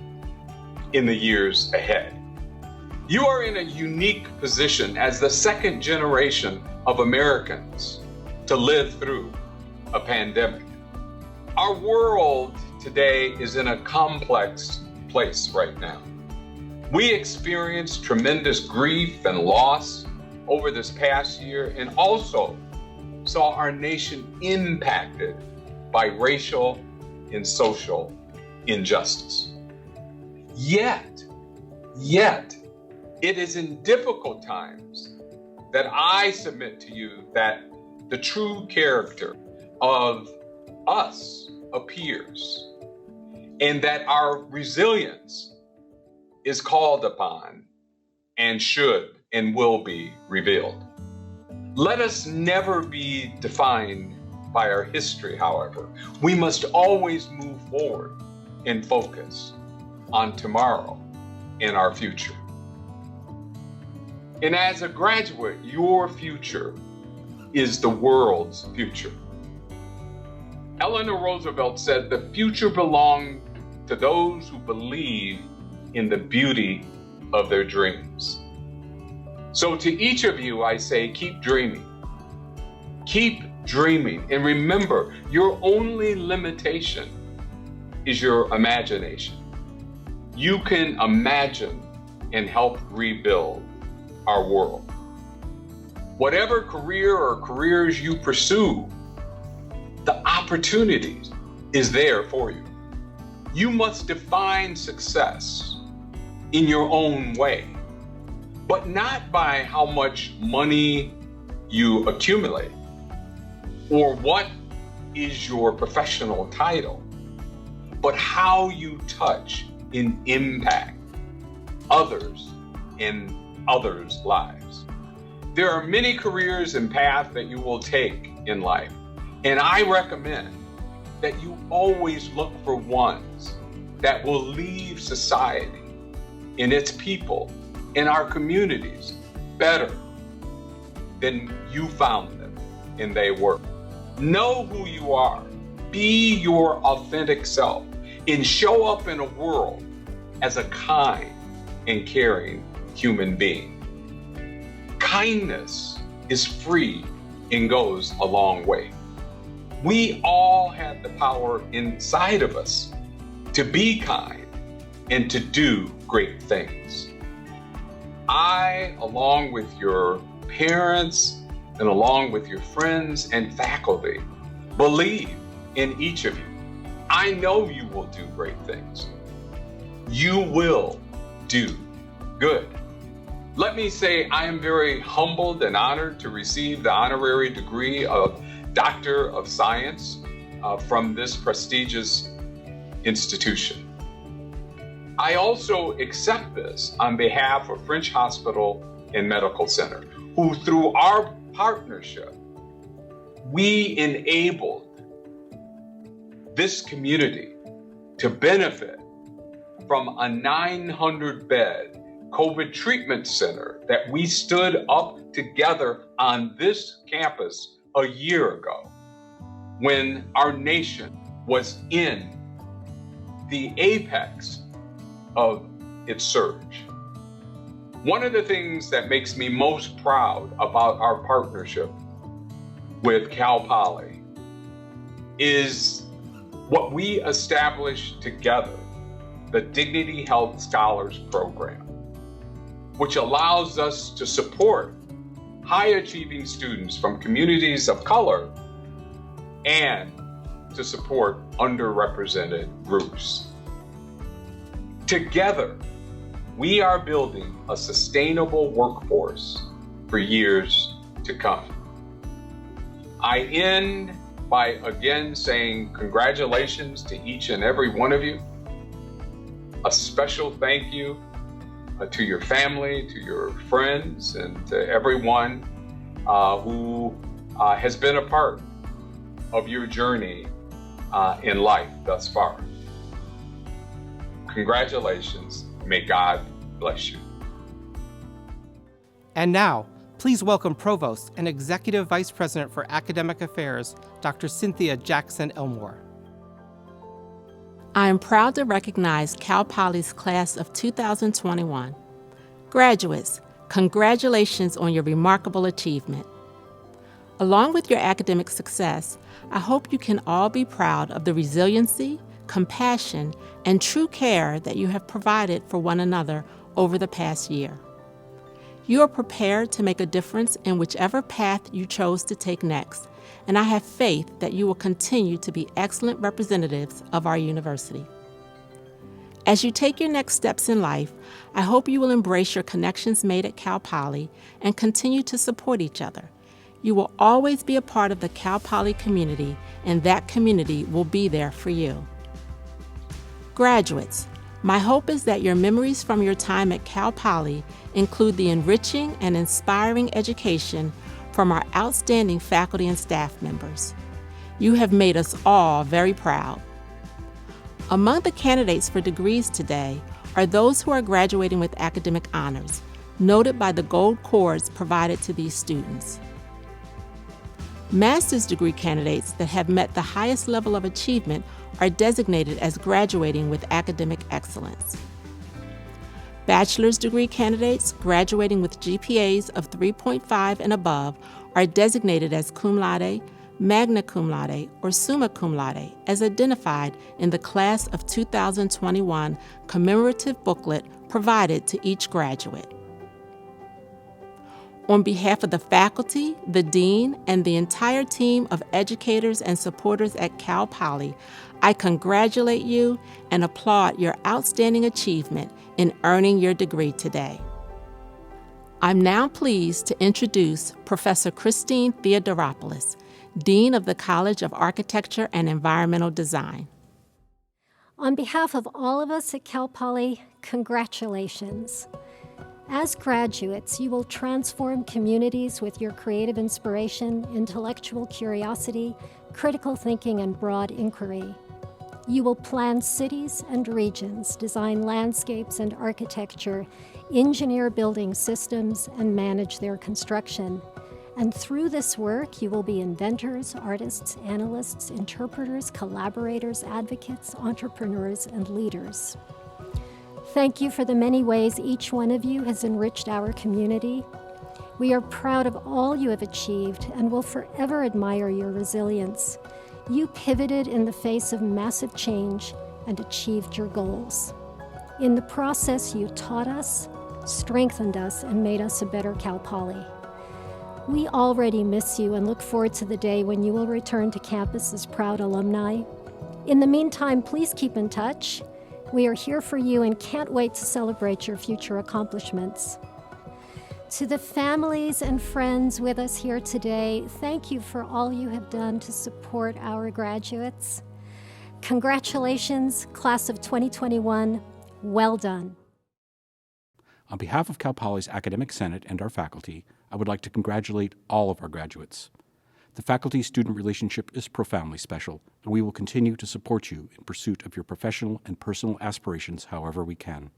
in the years ahead. You are in a unique position as the second generation of Americans to live through a pandemic. Our world today is in a complex place right now. We experienced tremendous grief and loss over this past year, and also saw our nation impacted by racial and social injustice. Yet, it is in difficult times that I submit to you that the true character of us appears, and that our resilience is called upon and should and will be revealed. Let us never be defined by our history, however. We must always move forward and focus on tomorrow and our future. And as a graduate, your future is the world's future. Eleanor Roosevelt said, "The future belongs to those who believe in the beauty of their dreams." So to each of you, I say, keep dreaming. Keep dreaming. And remember, your only limitation is your imagination. You can imagine and help rebuild our world. Whatever career or careers you pursue, the opportunity is there for you. You must define success in your own way, but not by how much money you accumulate or what is your professional title, but how you touch and impact others and others' lives. There are many careers and paths that you will take in life, and I recommend that you always look for ones that will leave society and its people and our communities better than you found them and they were. Know who you are be your authentic self and show up in a world as a kind and caring human being. Kindness is free and goes a long way. We all have the power inside of us to be kind and to do great things. I, along with your parents and along with your friends and faculty, believe in each of you. I know you will do great things. You will do good. Let me say I am very humbled and honored to receive the honorary degree of Doctor of Science from this prestigious institution. I also accept this on behalf of French Hospital and Medical Center, who through our partnership, we enabled this community to benefit from a 900-bed COVID treatment center that we stood up together on this campus a year ago when our nation was in the apex of its surge. One of the things that makes me most proud about our partnership with Cal Poly is what we established together, the Dignity Health Scholars Program, which allows us to support high-achieving students from communities of color and to support underrepresented groups. Together, we are building a sustainable workforce for years to come. I end by again saying congratulations to each and every one of you. A special thank you to your family, to your friends, and to everyone who has been a part of your journey in life thus far. Congratulations. May God bless you. And now, please welcome Provost and Executive Vice President for Academic Affairs, Dr. Cynthia Jackson-Elmoore. I am proud to recognize Cal Poly's class of 2021. Graduates, congratulations on your remarkable achievement. Along with your academic success, I hope you can all be proud of the resiliency, compassion, and true care that you have provided for one another over the past year. You are prepared to make a difference in whichever path you chose to take next, and I have faith that you will continue to be excellent representatives of our university. As you take your next steps in life, I hope you will embrace your connections made at Cal Poly and continue to support each other. You will always be a part of the Cal Poly community, and that community will be there for you. Graduates, my hope is that your memories from your time at Cal Poly include the enriching and inspiring education from our outstanding faculty and staff members. You have made us all very proud. Among the candidates for degrees today are those who are graduating with academic honors, noted by the gold cords provided to these students. Master's degree candidates that have met the highest level of achievement are designated as graduating with academic excellence. Bachelor's degree candidates graduating with GPAs of 3.5 and above are designated as cum laude, magna cum laude, or summa cum laude, as identified in the Class of 2021 commemorative booklet provided to each graduate. On behalf of the faculty, the dean, and the entire team of educators and supporters at Cal Poly, I congratulate you and applaud your outstanding achievement in earning your degree today. I'm now pleased to introduce Professor Christine Theodoropoulos, Dean of the College of Architecture and Environmental Design. On behalf of all of us at Cal Poly, congratulations. As graduates, you will transform communities with your creative inspiration, intellectual curiosity, critical thinking, and broad inquiry. You will plan cities and regions, design landscapes and architecture, engineer building systems, and manage their construction. And through this work, you will be inventors, artists, analysts, interpreters, collaborators, advocates, entrepreneurs, and leaders. Thank you for the many ways each one of you has enriched our community. We are proud of all you have achieved and will forever admire your resilience. You pivoted in the face of massive change and achieved your goals. In the process, you taught us, strengthened us, and made us a better Cal Poly. We already miss you and look forward to the day when you will return to campus as proud alumni. In the meantime, please keep in touch. We are here for you and can't wait to celebrate your future accomplishments. To the families and friends with us here today, thank you for all you have done to support our graduates. Congratulations, class of 2021. Well done. On behalf of Cal Poly's Academic Senate and our faculty, I would like to congratulate all of our graduates. The faculty-student relationship is profoundly special, and we will continue to support you in pursuit of your professional and personal aspirations however we can.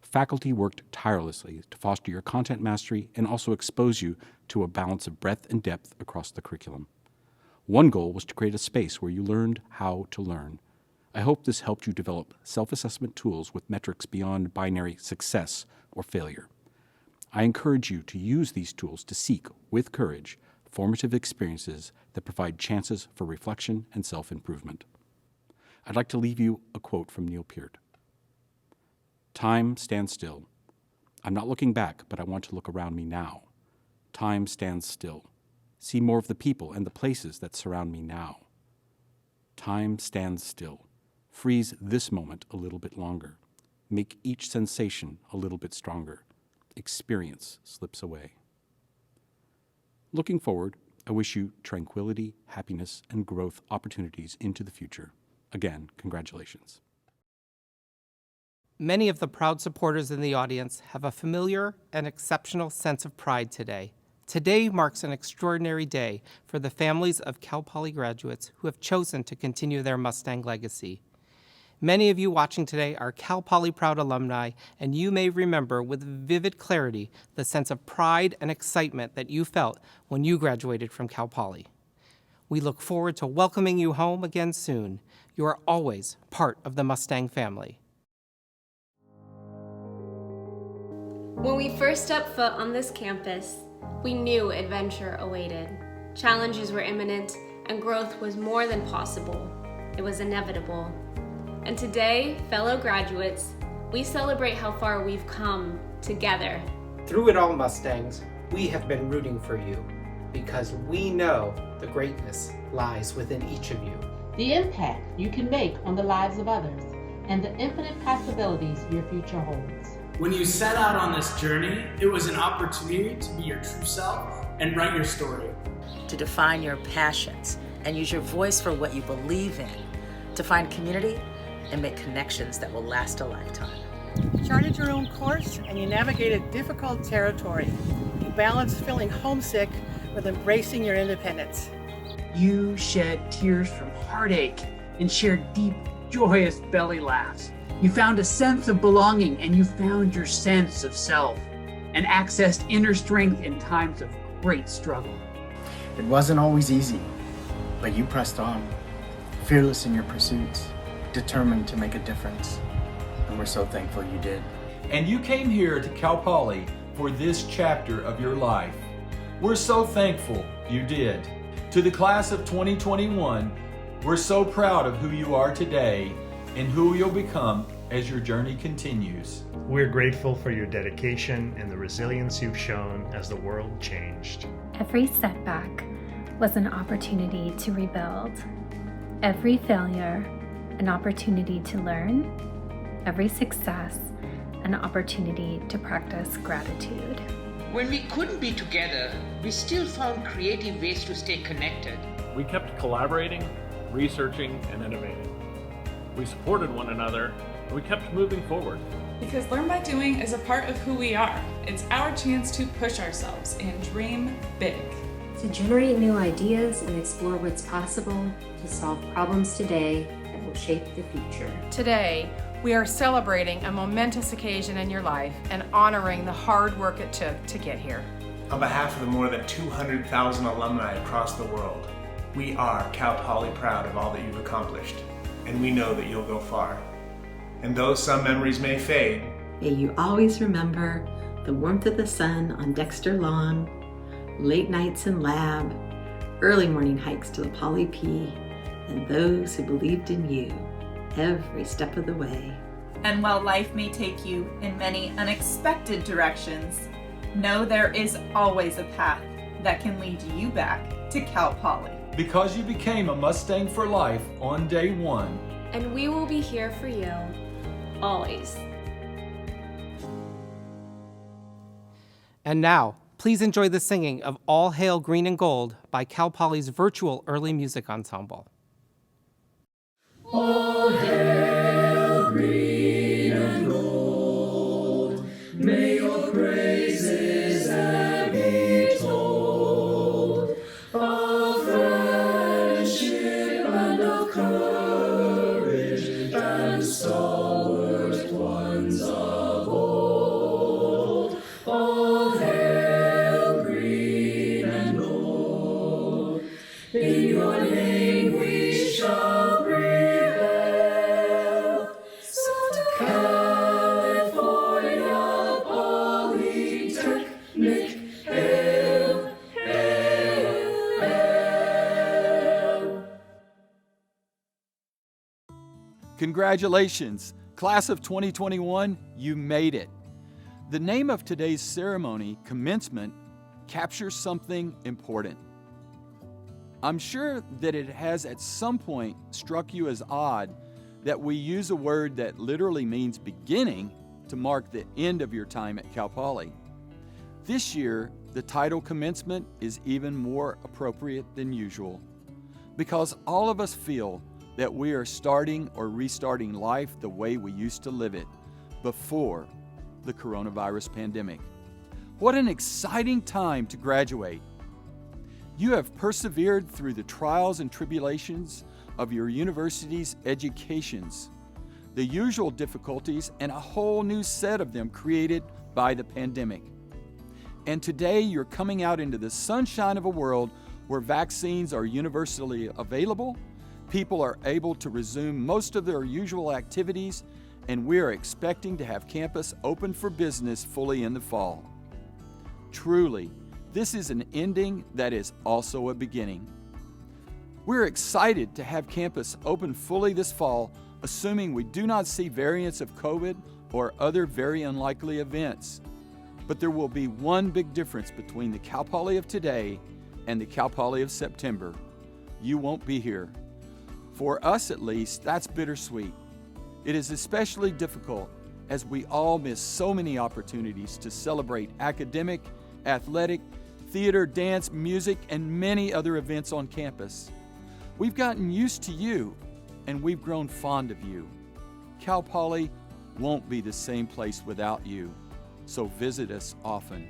Faculty worked tirelessly to foster your content mastery and also expose you to a balance of breadth and depth across the curriculum. One goal was to create a space where you learned how to learn. I hope this helped you develop self-assessment tools with metrics beyond binary success or failure. I encourage you to use these tools to seek, with courage, formative experiences that provide chances for reflection and self-improvement. I'd like to leave you a quote from Neil Peart. Time stands still. I'm not looking back, but I want to look around me now. Time stands still. See more of the people and the places that surround me now. Time stands still. Freeze this moment a little bit longer. Make each sensation a little bit stronger. Experience slips away. Looking forward, I wish you tranquility, happiness, and growth opportunities into the future. Again, congratulations. Many of the proud supporters in the audience have a familiar and exceptional sense of pride today. Today marks an extraordinary day for the families of Cal Poly graduates who have chosen to continue their Mustang legacy. Many of you watching today are Cal Poly proud alumni, and you may remember with vivid clarity the sense of pride and excitement that you felt when you graduated from Cal Poly. We look forward to welcoming you home again soon. You are always part of the Mustang family. When we first stepped foot on this campus, we knew adventure awaited. Challenges were imminent, and growth was more than possible. It was inevitable. And today, fellow graduates, we celebrate how far we've come together. Through it all, Mustangs, we have been rooting for you because we know the greatness lies within each of you. The impact you can make on the lives of others, and the infinite possibilities your future holds. When you set out on this journey, it was an opportunity to be your true self and write your story. To define your passions and use your voice for what you believe in. To find community and make connections that will last a lifetime. You charted your own course and you navigated difficult territory. You balanced feeling homesick with embracing your independence. You shed tears from heartache and shared deep, joyous belly laughs. You found a sense of belonging and you found your sense of self and accessed inner strength in times of great struggle. It wasn't always easy, but you pressed on, fearless in your pursuits, determined to make a difference, and we're so thankful you did. And you came here to Cal Poly for this chapter of your life. We're so thankful you did. To the class of 2021, we're so proud of who you are today and who you'll become as your journey continues. We're grateful for your dedication and the resilience you've shown as the world changed. Every setback was an opportunity to rebuild. Every failure, an opportunity to learn. Every success, an opportunity to practice gratitude. When we couldn't be together, we still found creative ways to stay connected. We kept collaborating, researching, and innovating. We supported one another, and we kept moving forward. Because Learn by Doing is a part of who we are. It's our chance to push ourselves and dream big. To generate new ideas and explore what's possible, to solve problems today that will shape the future. Today, we are celebrating a momentous occasion in your life and honoring the hard work it took to get here. On behalf of the more than 200,000 alumni across the world, we are Cal Poly proud of all that you've accomplished, and we know that you'll go far. And though some memories may fade, may you always remember the warmth of the sun on Dexter Lawn, late nights in lab, early morning hikes to the Poly P, and those who believed in you every step of the way. And while life may take you in many unexpected directions, know there is always a path that can lead you back to Cal Poly. Because you became a Mustang for life on day one. And we will be here for you, always. And now, please enjoy the singing of All Hail Green and Gold by Cal Poly's virtual early music ensemble. All hail green and gold, may your praises ever be told, of friendship and of courage and stalwart ones of old. All hail green and gold, in your name we shall prevail. So to California Polytechnic, hail, hail, hail. Congratulations, class of 2021, you made it. The name of today's ceremony, Commencement, captures something important. I'm sure that it has at some point struck you as odd that we use a word that literally means beginning to mark the end of your time at Cal Poly. This year, the title Commencement is even more appropriate than usual because all of us feel that we are starting or restarting life the way we used to live it before the coronavirus pandemic. What an exciting time to graduate. You have persevered through the trials and tribulations of your university's educations, the usual difficulties and a whole new set of them created by the pandemic. And today you're coming out into the sunshine of a world where vaccines are universally available, people are able to resume most of their usual activities, and we are expecting to have campus open for business fully in the fall. Truly, this is an ending that is also a beginning. We're excited to have campus open fully this fall, assuming we do not see variants of COVID or other very unlikely events. But there will be one big difference between the Cal Poly of today and the Cal Poly of September. You won't be here. For us at least, that's bittersweet. It is especially difficult as we all miss so many opportunities to celebrate academic, athletic, theater, dance, music, and many other events on campus. We've gotten used to you, and we've grown fond of you. Cal Poly won't be the same place without you, so visit us often.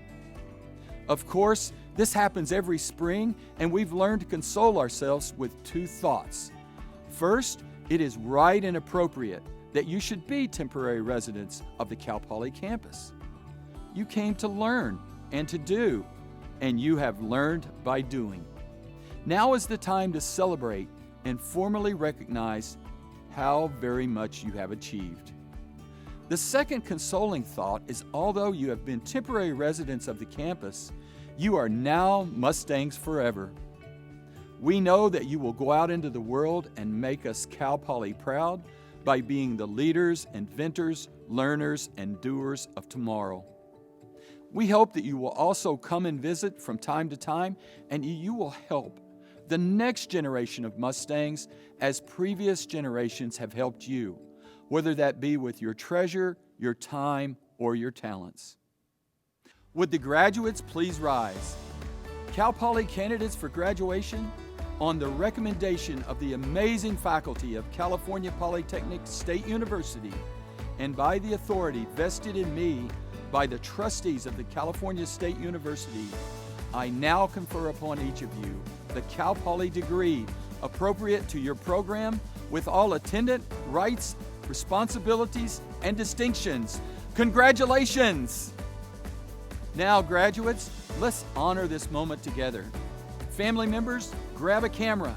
Of course, this happens every spring, and we've learned to console ourselves with two thoughts. First, it is right and appropriate that you should be temporary residents of the Cal Poly campus. You came to learn and to do, and you have learned by doing. Now is the time to celebrate and formally recognize how very much you have achieved. The second consoling thought is although you have been temporary residents of the campus, you are now Mustangs forever. We know that you will go out into the world and make us Cal Poly proud by being the leaders, inventors, learners, and doers of tomorrow. We hope that you will also come and visit from time to time, and you will help the next generation of Mustangs as previous generations have helped you, whether that be with your treasure, your time, or your talents. Would the graduates please rise? Cal Poly candidates for graduation, on the recommendation of the amazing faculty of California Polytechnic State University and by the authority vested in me by the trustees of the California State University, I now confer upon each of you the Cal Poly degree appropriate to your program with all attendant rights, responsibilities, and distinctions. Congratulations! Now, graduates, Let's honor this moment together. Family members, grab a camera.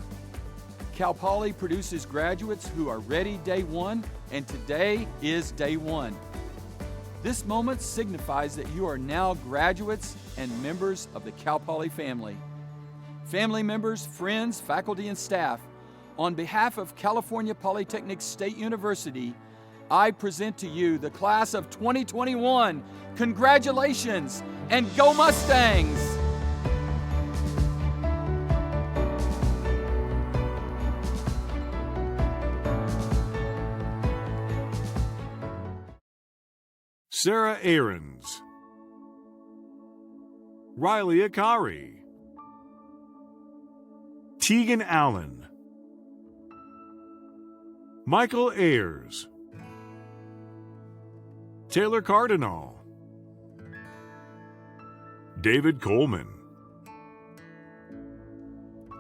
Cal Poly produces graduates who are ready day one, and today is day one. This moment signifies that you are now graduates and members of the Cal Poly family. Family members, friends, faculty, and staff, on behalf of California Polytechnic State University, I present to you the class of 2021. Congratulations, and go Mustangs! Sarah Ahrens, Riley Akari, Tegan Allen, Michael Ayers, Taylor Cardinal, David Coleman,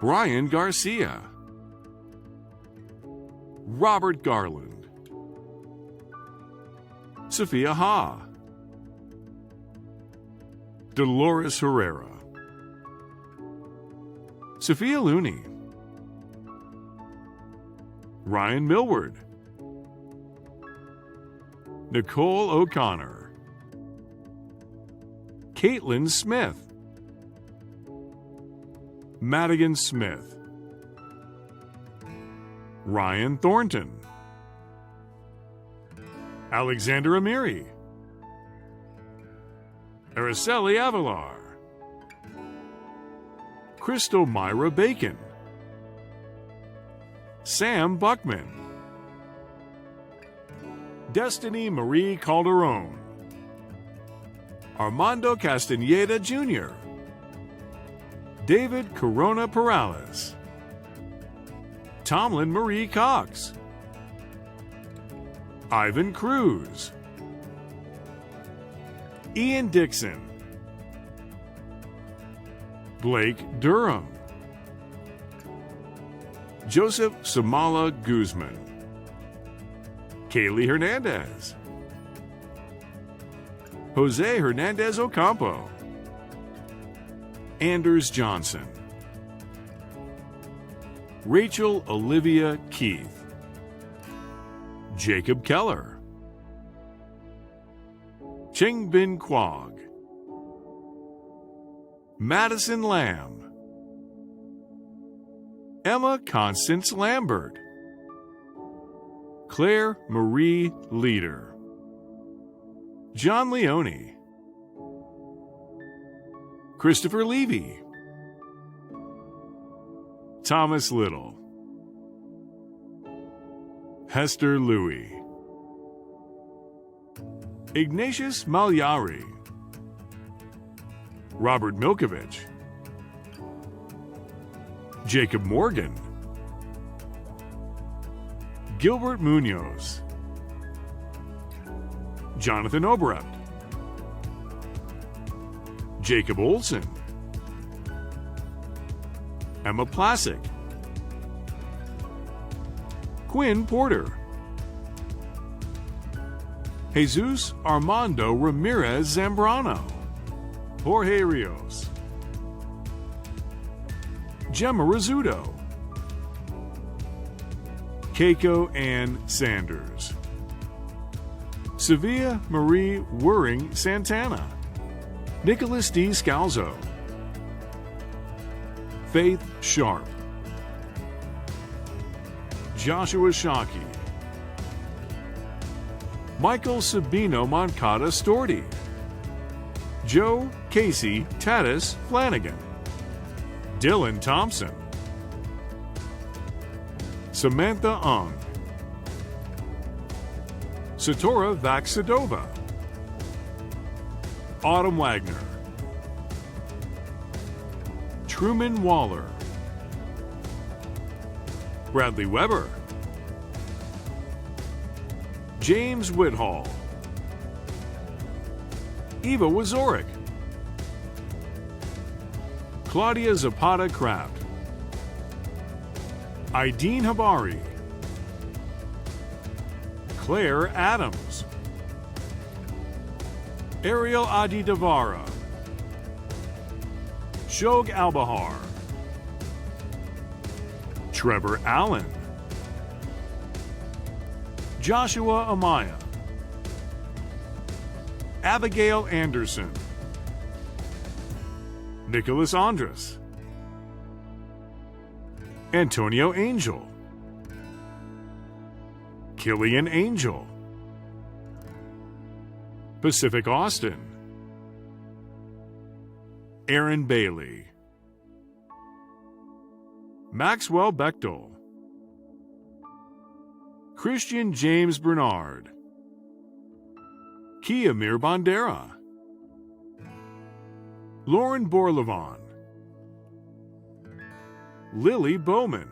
Brian Garcia, Robert Garland, Sophia Ha, Dolores Herrera, Sophia Looney, Ryan Millward, Nicole O'Connor, Caitlin Smith, Madigan Smith, Ryan Thornton, Alexander Amiri, Araceli Avalar, Crystal Myra Bacon, Sam Buckman, Destiny Marie Calderon, Armando Castaneda Jr., David Corona Perales, Tomlin Marie Cox, Ivan Cruz, Ian Dixon, Blake Durham, Joseph Samala Guzman, Kaylee Hernandez, Jose Hernandez Ocampo, Anders Johnson, Rachel Olivia Keith, Jacob Keller, Cheng Bin Quag, Madison Lamb, Emma Constance Lambert, Claire Marie Leader, John Leone, Christopher Levy, Thomas Little, Hester Louie, Ignatius Malyari, Robert Milkovich, Jacob Morgan, Gilbert Munoz, Jonathan Obrecht, Jacob Olson, Emma Plassick, Quinn Porter, Jesus Armando Ramirez Zambrano, Jorge Rios, Gemma Rizzuto, Keiko Ann Sanders, Sevilla Marie Wuring Santana, Nicholas D. Scalzo, Faith Sharp, Joshua Shockey, Michael Sabino Moncada Storti, Joe Casey Tatis Flanagan, Dylan Thompson, Samantha Ung, Satora Vaxidova, Autumn Wagner, Truman Waller, Bradley Weber, James Whithall, Eva Wazorik, Claudia Zapata Kraft, Ideen Habari, Claire Adams, Ariel Adi Davara, Shog Albahar, Trevor Allen, Joshua Amaya, Abigail Anderson, Nicholas Andres, Antonio Angel, Killian Angel, Pacific Austin, Aaron Bailey, Maxwell Bechtel, Christian James Bernard, Kiamir Bandera, Lauren Borlevon, Lily Bowman,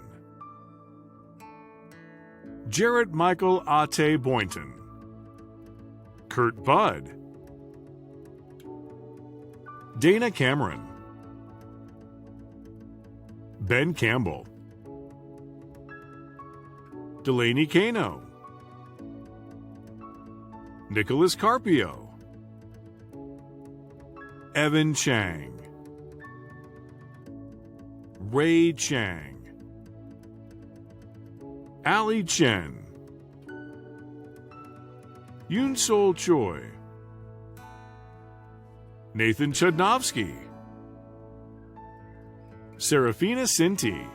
Jarrett Michael Ate Boynton, Kurt Budd, Dana Cameron, Ben Campbell, Delaney Cano, Nicholas Carpio, Evan Chang, Ray Chang, Ali Chen, Yoon Sol Choi, Nathan Chudnovsky, Serafina Sinti,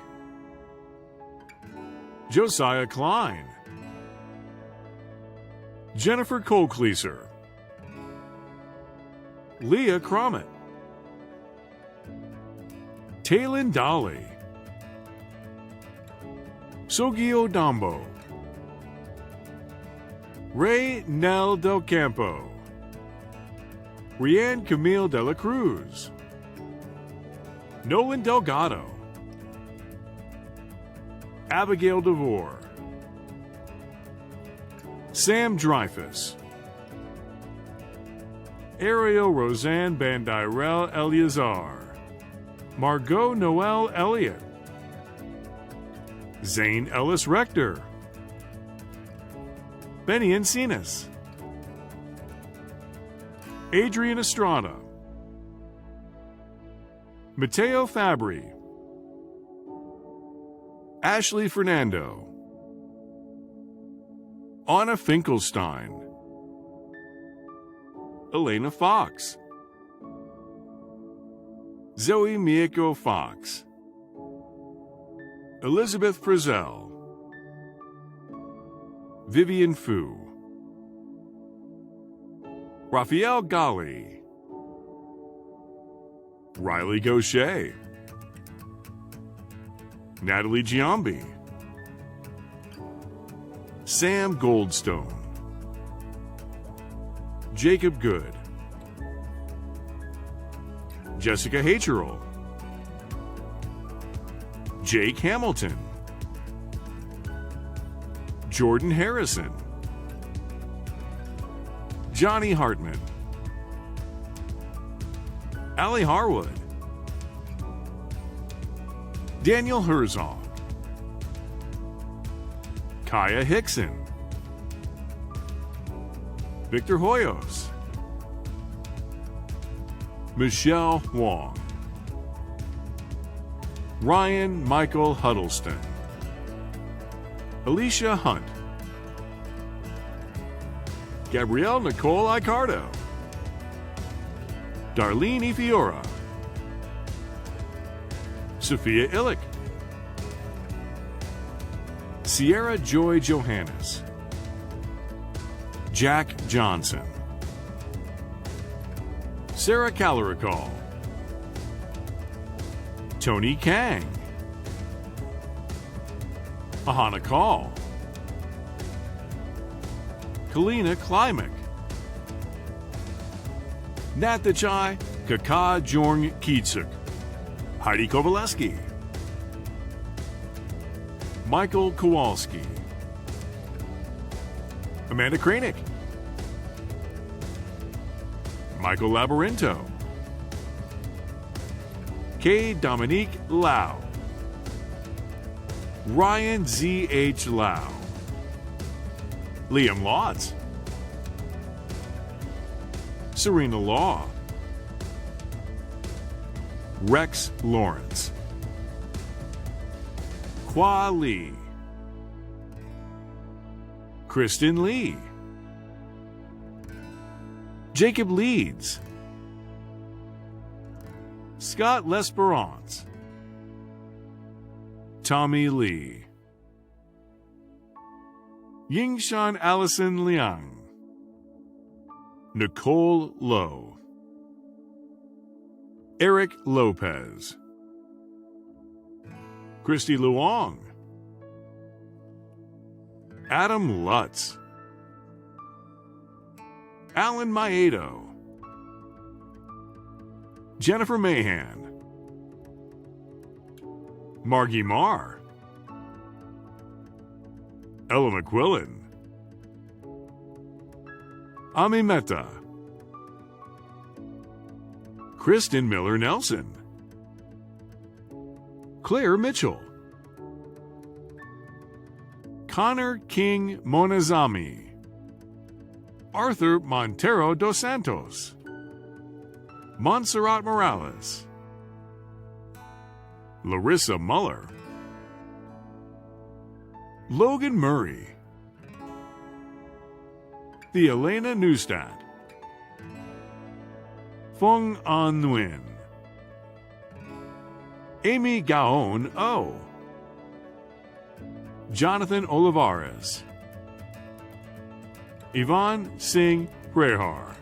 Josiah Klein, Jennifer Colcleaser, Leah Cromit, Taylin Dolly, Sogio Dambo, Ray Nel Del Campo, Rianne Camille de la Cruz, Nolan Delgado, Abigail DeVore, Sam Dreyfus, Ariel Roseanne Bandirel Eleazar, Margot Noel Elliott, Zane Ellis Rector, Benny Encinas, Adrian Estrada, Mateo Fabri, Ashley Fernando, Anna Finkelstein, Elena Fox, Zoe Miyako Fox, Elizabeth Frizzell, Vivian Fu, Raphael Gali, Riley Gaucher, Natalie Giambi, Sam Goldstone, Jacob Good, Jessica Hacherel, Jake Hamilton, Jordan Harrison, Johnny Hartman, Allie Harwood, Daniel Herzog, Kaya Hickson, Victor Hoyos, Michelle Huang, Ryan Michael Huddleston, Alicia Hunt, Gabrielle Nicole Icardo, Darlene Ifiora, Sophia Illick, Sierra Joy Johannes, Jack Johnson, Sarah Caloricall, Tony Kang, Ahana Call, Kalina Klimek, Nathachai Kaka Jorng Kietsuk, Heidi Kowaleski, Michael Kowalski, Amanda Kranick, Michael Labyrinto, K. Dominique Lau, Ryan Z.H. Lau, Liam Lotz, Serena Law, Rex Lawrence. Kwa Lee. Kristen Lee. Jacob Leeds. Scott L'Esperance. Tommy Lee. Yingshan Allison Liang. Nicole Lowe. Eric Lopez. Christy Luong. Adam Lutz. Alan Maedo. Jennifer Mahan. Margie Marr. Ella McQuillan. Ami Mehta. Kristen Miller Nelson. Claire Mitchell. Connor King Monazami. Arthur Montero dos Santos. Montserrat Morales. Larissa Muller. Logan Murray. The Elena Neustadt. Fung An Nguyen. Amy Gaon O. Jonathan Olivares. Yvonne Singh Prehar.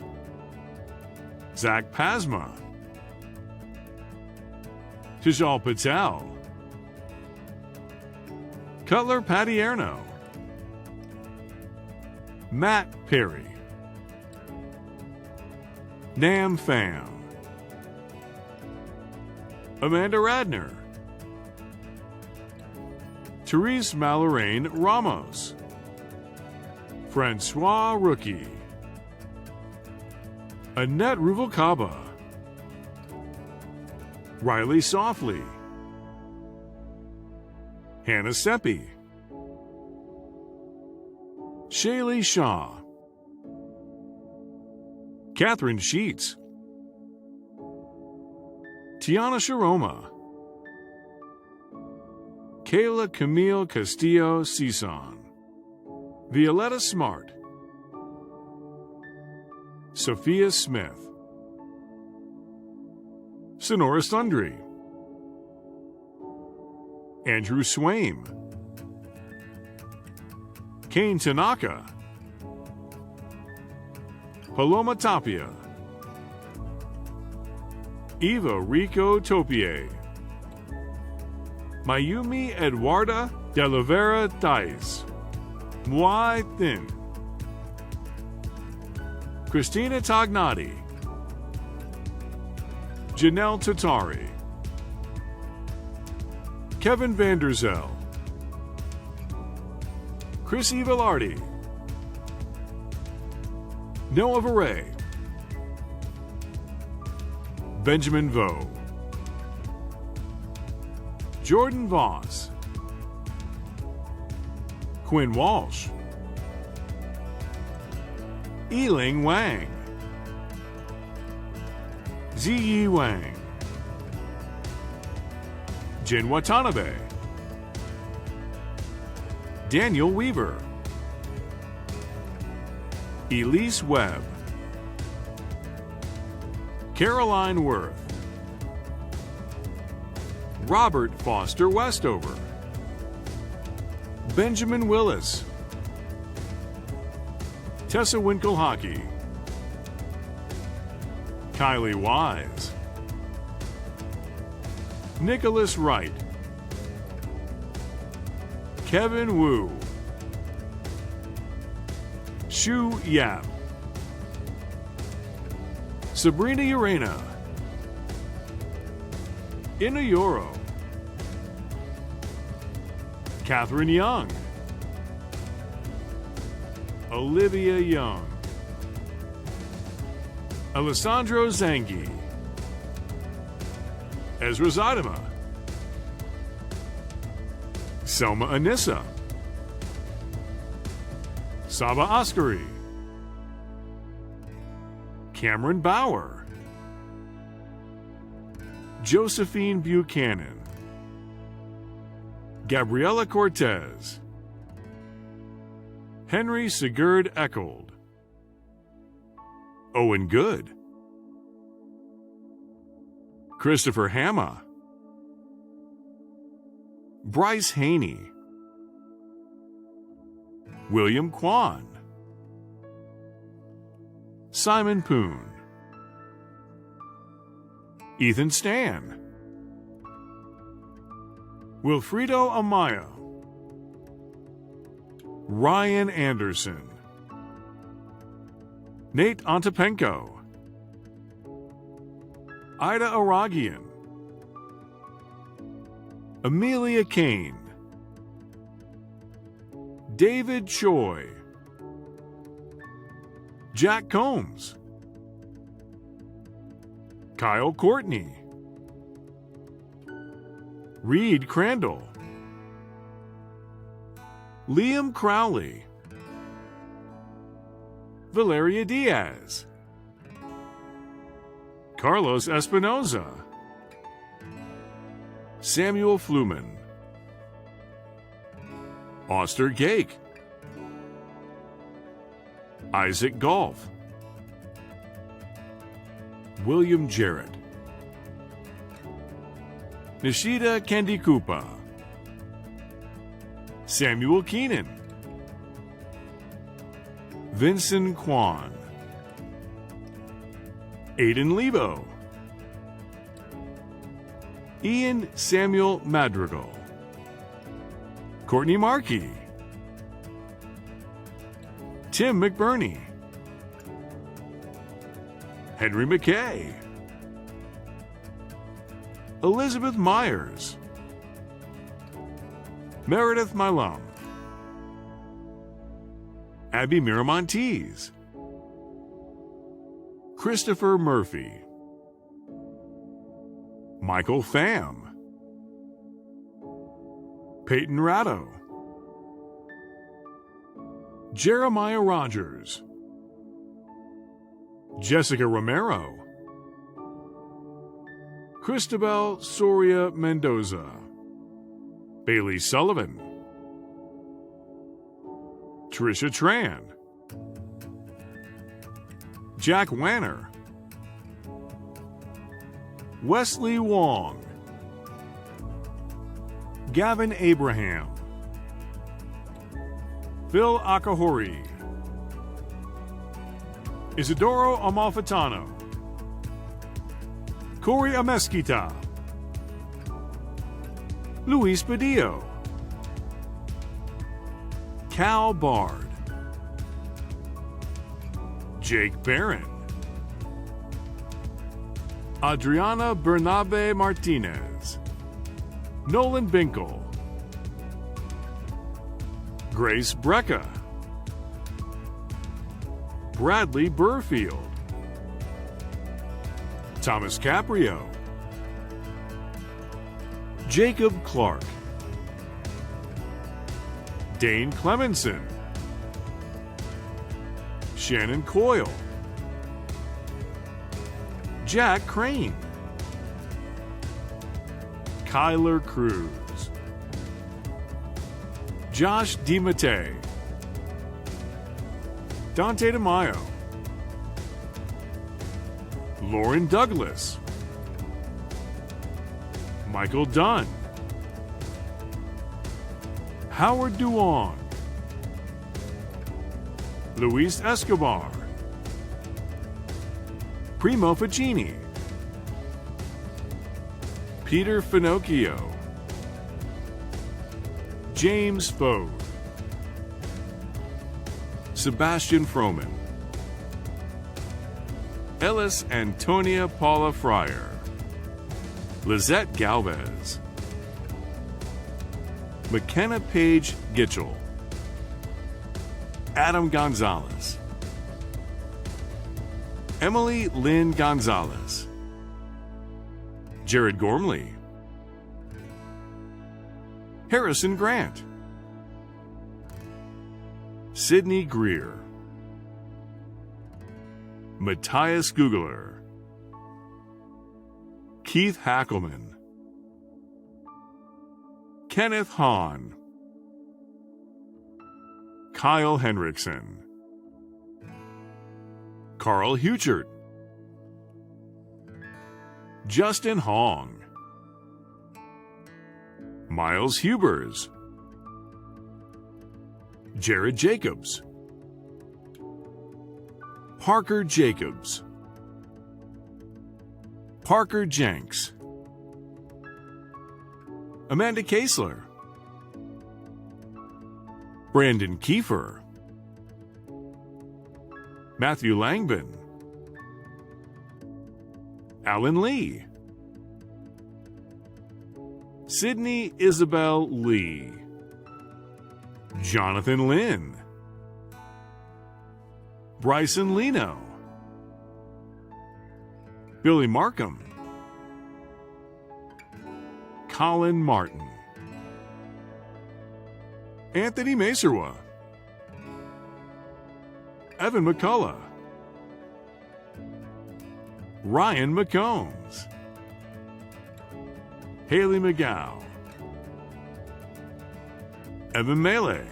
Zach Pasma. Tishal Patel. Cutler Patierno. Matt Perry. Nam Pham. Amanda Radner. Therese Malloraine Ramos. Francois Rookie. Annette Ruvalcaba. Riley Softly. Hannah Seppi. Shaylee Shaw. Catherine Sheets. Tiana Sharoma. Kayla Camille Castillo Cison. Violetta Smart. Sophia Smith. Sonora Sundry. Andrew Swaim. Kane Tanaka. Paloma Tapia. Eva Rico Topier. Mayumi Eduarda de Oliveira Dice. Mwai Thin. Christina Tognati. Janelle Tatari. Kevin Vanderzel. Chrissy Velarde. Noah Varay. Benjamin Vo. Jordan Voss. Quinn Walsh. Yiling Wang. Ziyi Wang. Jin Watanabe. Daniel Weaver. Elise Webb. Caroline Worth. Robert Foster Westover. Benjamin Willis. Tessa Winkle Hockey. Kylie Wise. Nicholas Wright. Kevin Wu. Shu Yap. Sabrina Urena. Inuyoro. Catherine Young. Olivia Young. Alessandro Zangi. Ezra Zadima. Selma Anissa. Saba Askari. Cameron Bauer. Josephine Buchanan, Gabriela Cortez, Henry Sigurd Eckold, Owen Good, Christopher Hama, Bryce Haney, William Kwan, Simon Poon, Ethan Stan, Wilfredo Amaya, Ryan Anderson, Nate Ontopenko, Ida Aragian, Amelia Kane, David Choi, Jack Combs, Kyle Courtney, Reed Crandall, Liam Crowley, Valeria Diaz, Carlos Espinoza, Samuel Fluman, Oster Gake, Isaac Golf, William Jarrett, Nishida Kandikupa, Samuel Keenan, Vincent Kwan, Aidan Lebo, Ian Samuel Madrigal, Courtney Markey, Tim McBurney, Henry McKay, Elizabeth Myers, Meredith Milam, Abby Miramontes, Christopher Murphy, Michael Pham, Peyton Ratto, Jeremiah Rogers, Jessica Romero, Christabel Soria Mendoza, Bailey Sullivan, Tricia Tran, Jack Wanner, Wesley Wong, Gavin Abraham, Phil Akahori, Isidoro Amalfitano, Corey Amesquita, Luis Badillo, Cal Bard, Jake Barron, Adriana Bernabe Martinez, Nolan Binkle, Grace Brecca, Bradley Burfield, Thomas Caprio, Jacob Clark, Dane Clemenson, Shannon Coyle, Jack Crane, Kyler Cruz, Josh DiMattei, Dante DeMaio, Lauren Douglas, Michael Dunn, Howard Duong, Luis Escobar, Primo Ficini, Peter Finocchio, James Fode, Sebastian Froman, Ellis Antonia Paula Fryer, Lizette Galvez, McKenna Page Gitchell, Adam Gonzalez, Emily Lynn Gonzalez, Jared Gormley, Harrison Grant, Sidney Greer, Matthias Gugler, Keith Hackelman, Kenneth Hahn, Kyle Henriksen, Carl Huchert, Justin Hong, Miles Hubers, Jared Jacobs, Parker Jacobs, Parker Jenks, Amanda Kasler, Brandon Kiefer, Matthew Langbin, Alan Lee, Sydney Isabel Lee, Jonathan Lynn, Bryson Leno, Billy Markham, Colin Martin, Anthony Maserwa, Evan McCullough, Ryan McCombs, Haley McGow, Evan Melee,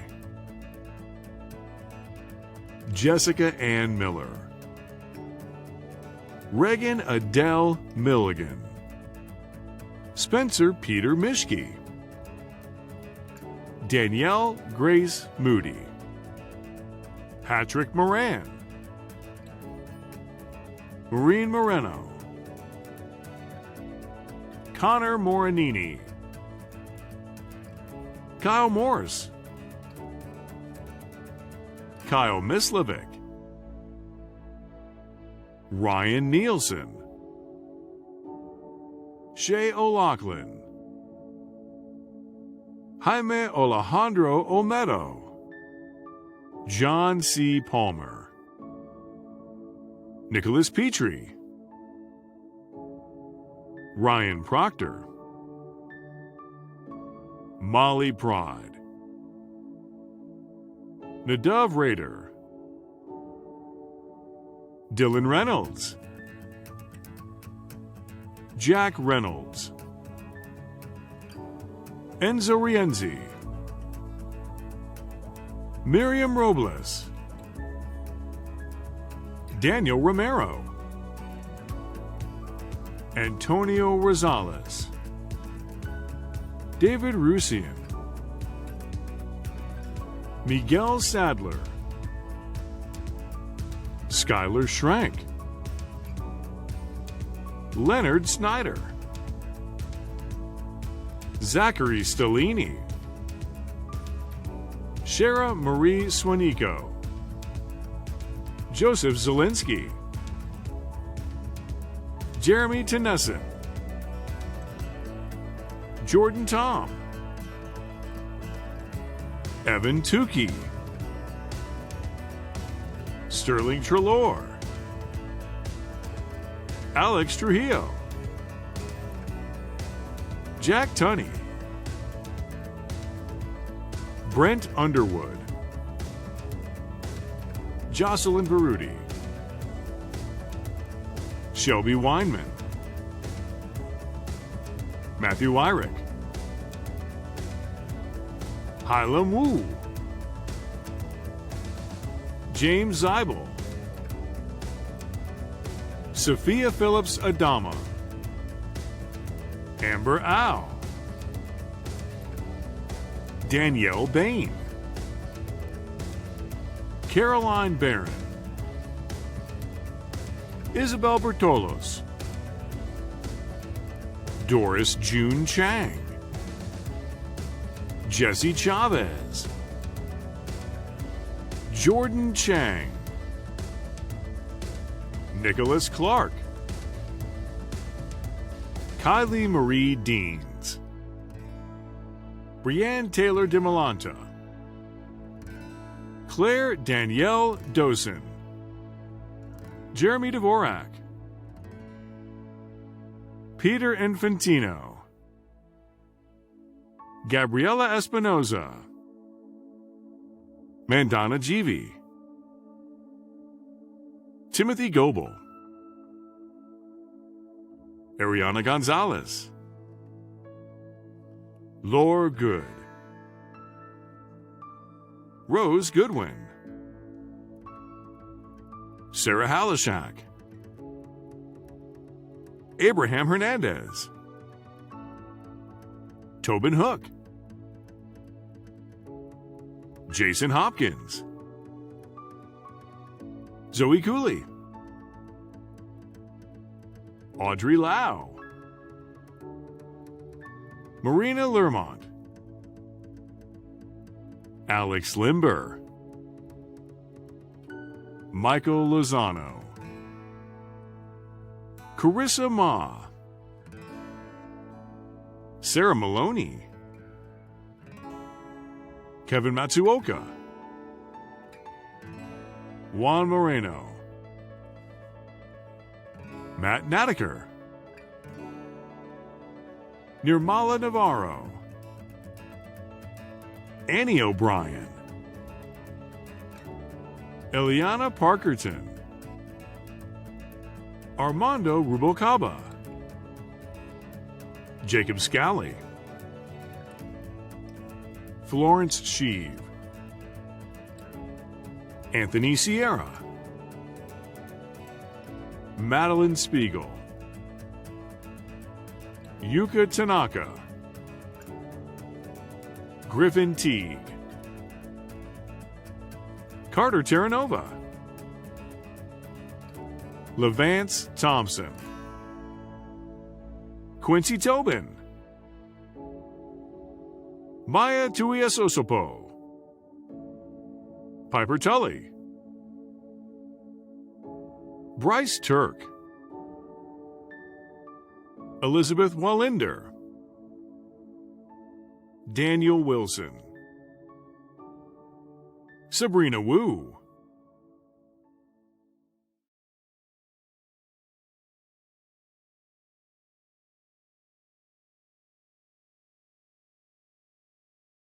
Jessica Ann Miller, Regan Adele Milligan, Spencer Peter Mishke, Danielle Grace Moody, Patrick Moran, Maureen Moreno, Connor Moranini, Kyle Morris, Kyle Mislevic, Ryan Nielsen, Shay O'Loughlin, Jaime Alejandro Olmedo, John C. Palmer, Nicholas Petrie, Ryan Proctor, Molly Pride, Nadav Rader, Dylan Reynolds, Jack Reynolds, Enzo Rienzi, Miriam Robles, Daniel Romero, Antonio Rosales, David Rusian, Miguel Sadler, Skylar Schrank, Leonard Snyder, Zachary Stellini, Shara Marie Swanico, Joseph Zielinski, Jeremy Tennyson, Jordan Tom, Evan Tukey, Sterling Trelaw, Alex Trujillo, Jack Tunney, Brent Underwood, Jocelyn Baruti, Shelby Weinman, Matthew Wyrick, Hylam Wu, James Zeibel, Sophia Phillips Adama, Amber Au, Danielle Bain, Caroline Barron, Isabel Bertolos, Doris June Chang, Jesse Chavez, Jordan Chang, Nicholas Clark, Kylie Marie Deans, Brianne Taylor de Malanta, Claire Danielle Dosen, Jeremy Dvorak, Peter Infantino, Gabriela Espinoza, Mandana Jeevy, Timothy Goebel, Ariana Gonzalez, Lore Good, Rose Goodwin, Sarah Halishak, Abraham Hernandez, Tobin Hook, Jason Hopkins, Zoe Cooley, Audrey Lau, Marina Lermont, Alex Limber, Michael Lozano, Carissa Ma, Sarah Maloney, Kevin Matsuoka, Juan Moreno, Matt Nadeker, Nirmala Navarro, Annie O'Brien, Eliana Parkerton, Armando Rubalcaba, Jacob Scally, Florence Sheave, Anthony Sierra, Madeline Spiegel, Yuka Tanaka, Griffin Teague, Carter Terranova, Levance Thompson, Quincy Tobin, Maya Tuiasosopo, Piper Tully, Bryce Turk, Elizabeth Wallinder, Daniel Wilson, Sabrina Wu,